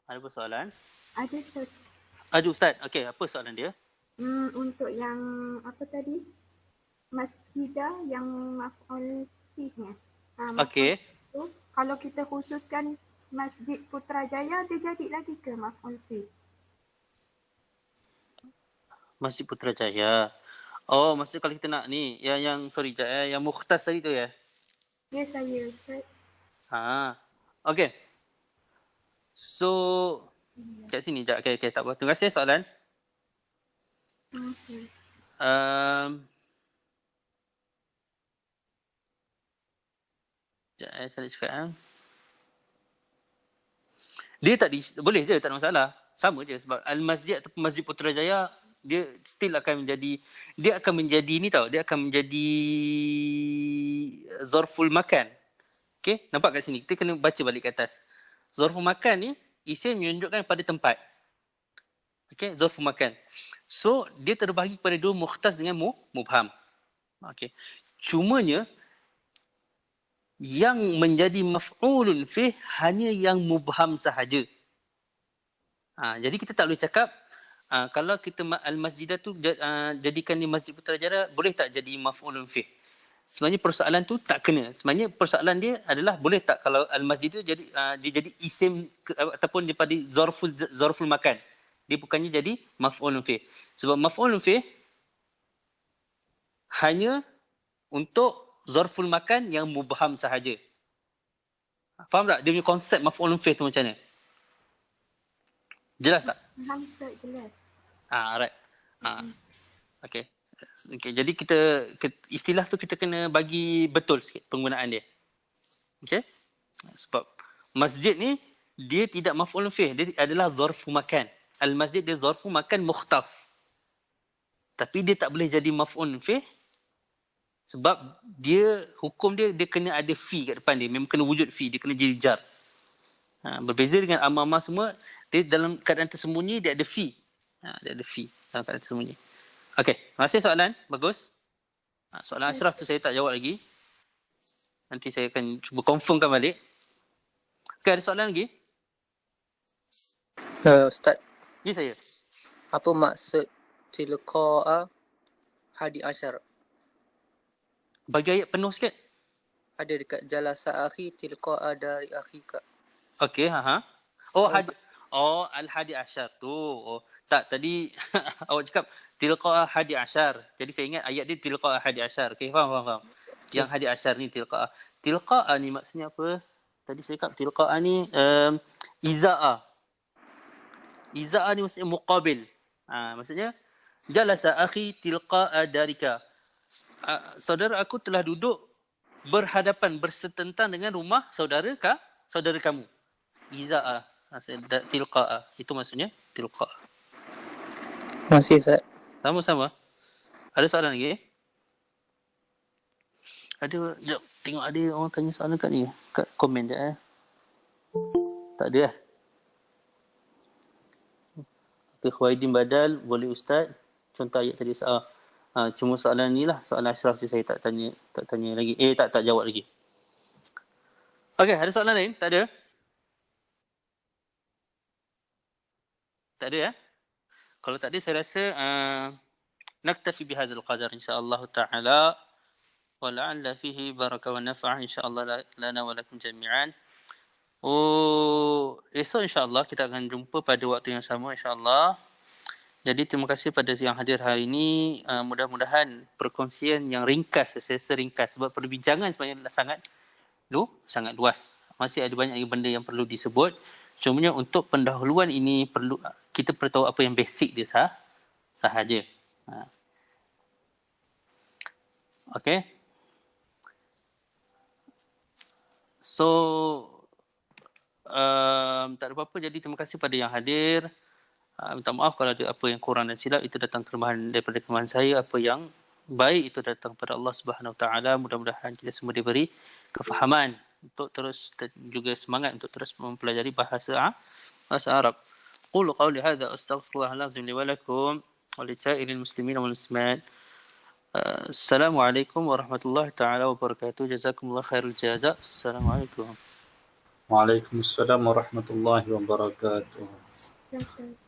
Ada persoalan? Ada Ustaz. Ada Ustaz. Okey, apa soalan dia? Untuk yang apa tadi? Masjidah yang maf'ul fihnya. Okey. Tu, kalau kita khususkan Masjid Putrajaya, dia jadi lagi ke maf'ul fih? Masjid Putrajaya. Oh, maksud kalau kita nak ni, yang mukhtas tadi tu ya? Ya, saya Ustaz. Okey. So, kat sini sekejap. Okay, tak apa. Terima kasih soalan. Okay. Sekejap saya cakap. Dia boleh je, tak ada masalah. Sama je sebab Al-Masjid ataupun Masjid Putrajaya dia still akan menjadi ni tau. Dia akan menjadi zarful makan. Okey, nampak kat sini. Kita kena baca balik ke atas. Zarful makan ni isim menunjukkan pada tempat. Okey, zarfu makan. So, dia terbahagi kepada dua, mukhtas dengan mubham. Okey. Cumanya yang menjadi maf'ulun fih hanya yang mubham sahaja. Jadi kita tak boleh cakap kalau kita al-masjidah tu jadikan di Masjid Putrajaya, boleh tak jadi maf'ulun fih? Sebenarnya persoalan tu tak kena. Sebenarnya persoalan dia adalah boleh tak kalau al-masjid tu jadi dia jadi isim ataupun daripada zarful makan. Dia bukannya jadi maf'ulun fih. Sebab maf'ulun fih hanya untuk zarful makan yang mubham sahaja. Faham tak? Dia punya konsep maf'ulun fih tu macam mana? Jelas tak? Faham Ustaz, jelas. Alright. Okay. Jadi kita istilah tu kita kena bagi betul sikit penggunaan dia. Okay? Sebab masjid ni dia tidak maf'ulun fih, dia adalah zarfu makan. Al-masjid dia zarfu makan mukhtas. Tapi dia tak boleh jadi maf'ulun fih sebab dia hukum dia kena ada fi kat depan dia. Memang kena wujud fi, dia kena jadi jar. Berbeza dengan amamah semua, dia dalam keadaan tersembunyi dia ada fi. Dia ada fi dalam keadaan tersembunyi. Okey, terima kasih soalan. Bagus. Soalan Ashraf tu saya tak jawab lagi. Nanti saya akan cuba confirmkan balik. Okey, ada soalan lagi? Ustaz, Ya, saya. apa maksud tilqa'a hadi asyar? Bagi ayat penuh sikit. Ada dekat jalasa akhi tilqa'a dari akhika. Okey, al-hadi asyar tu. Tak, tadi awak cakap tilqa'a hadi asyar. Jadi saya ingat ayat dia tilqa'a hadi asyar. Okey, faham. Yang hadi asyar ni tilqa'a. Tilqa'a ni maksudnya apa? Tadi saya cakap tilqa'a ni iza'a. Iza'a ni maksudnya muqabil. Maksudnya jalasa akhi tilqa'a darika. Saudara aku telah duduk berhadapan, bersetentang dengan rumah saudara kamu. Iza'a. Tilqa'a. Itu maksudnya tilqa'a. Masih Ustaz. Sama-sama. Ada soalan lagi? Jom tengok ada orang tanya soalan kat ni. Kat komen je Tak ada Khawaidin badal, boleh Ustaz. Contoh ayat tadi cuma soalan ni lah. Soalan Ashraf je saya tak tanya lagi. Tak jawab lagi. Okey, ada soalan lain? Tak ada? Tak ada ya? Kalau tak ada, saya rasa naktafi bihadzal qadar insya-Allah taala. Wa la'alla fihi baraka wa naf'ah insya-Allah lana wa lakum jami'an. Esok insya-Allah kita akan jumpa pada waktu yang sama insya-Allah. Jadi terima kasih pada yang hadir hari ini. Mudah-mudahan perkongsian yang ringkas, sesa ringkas sebab perbincangan sebenarnya sangat luas. Masih ada banyak benda yang perlu disebut. Cumanya untuk pendahuluan ini kita perlu tahu apa yang basic dia sahaja. Okay. So tak ada apa-apa. Jadi terima kasih pada yang hadir. Minta maaf kalau ada apa yang kurang dan silap. Itu datang daripada kelemahan saya. Apa yang baik itu datang pada Allah Subhanahu Wa Taala. Mudah-mudahan kita semua diberi kefahaman untuk terus dan juga semangat untuk terus mempelajari bahasa Arab. Qulu qawli hadza astaghfirullah al-azim li wa lakum wa li sa'iril muslimin wal muslimat. Assalamualaikum warahmatullahi taala wabarakatuh. Jazakumullah khairul jazaa. Assalamualaikum. Waalaikumsalam warahmatullahi wabarakatuh. Ustaz.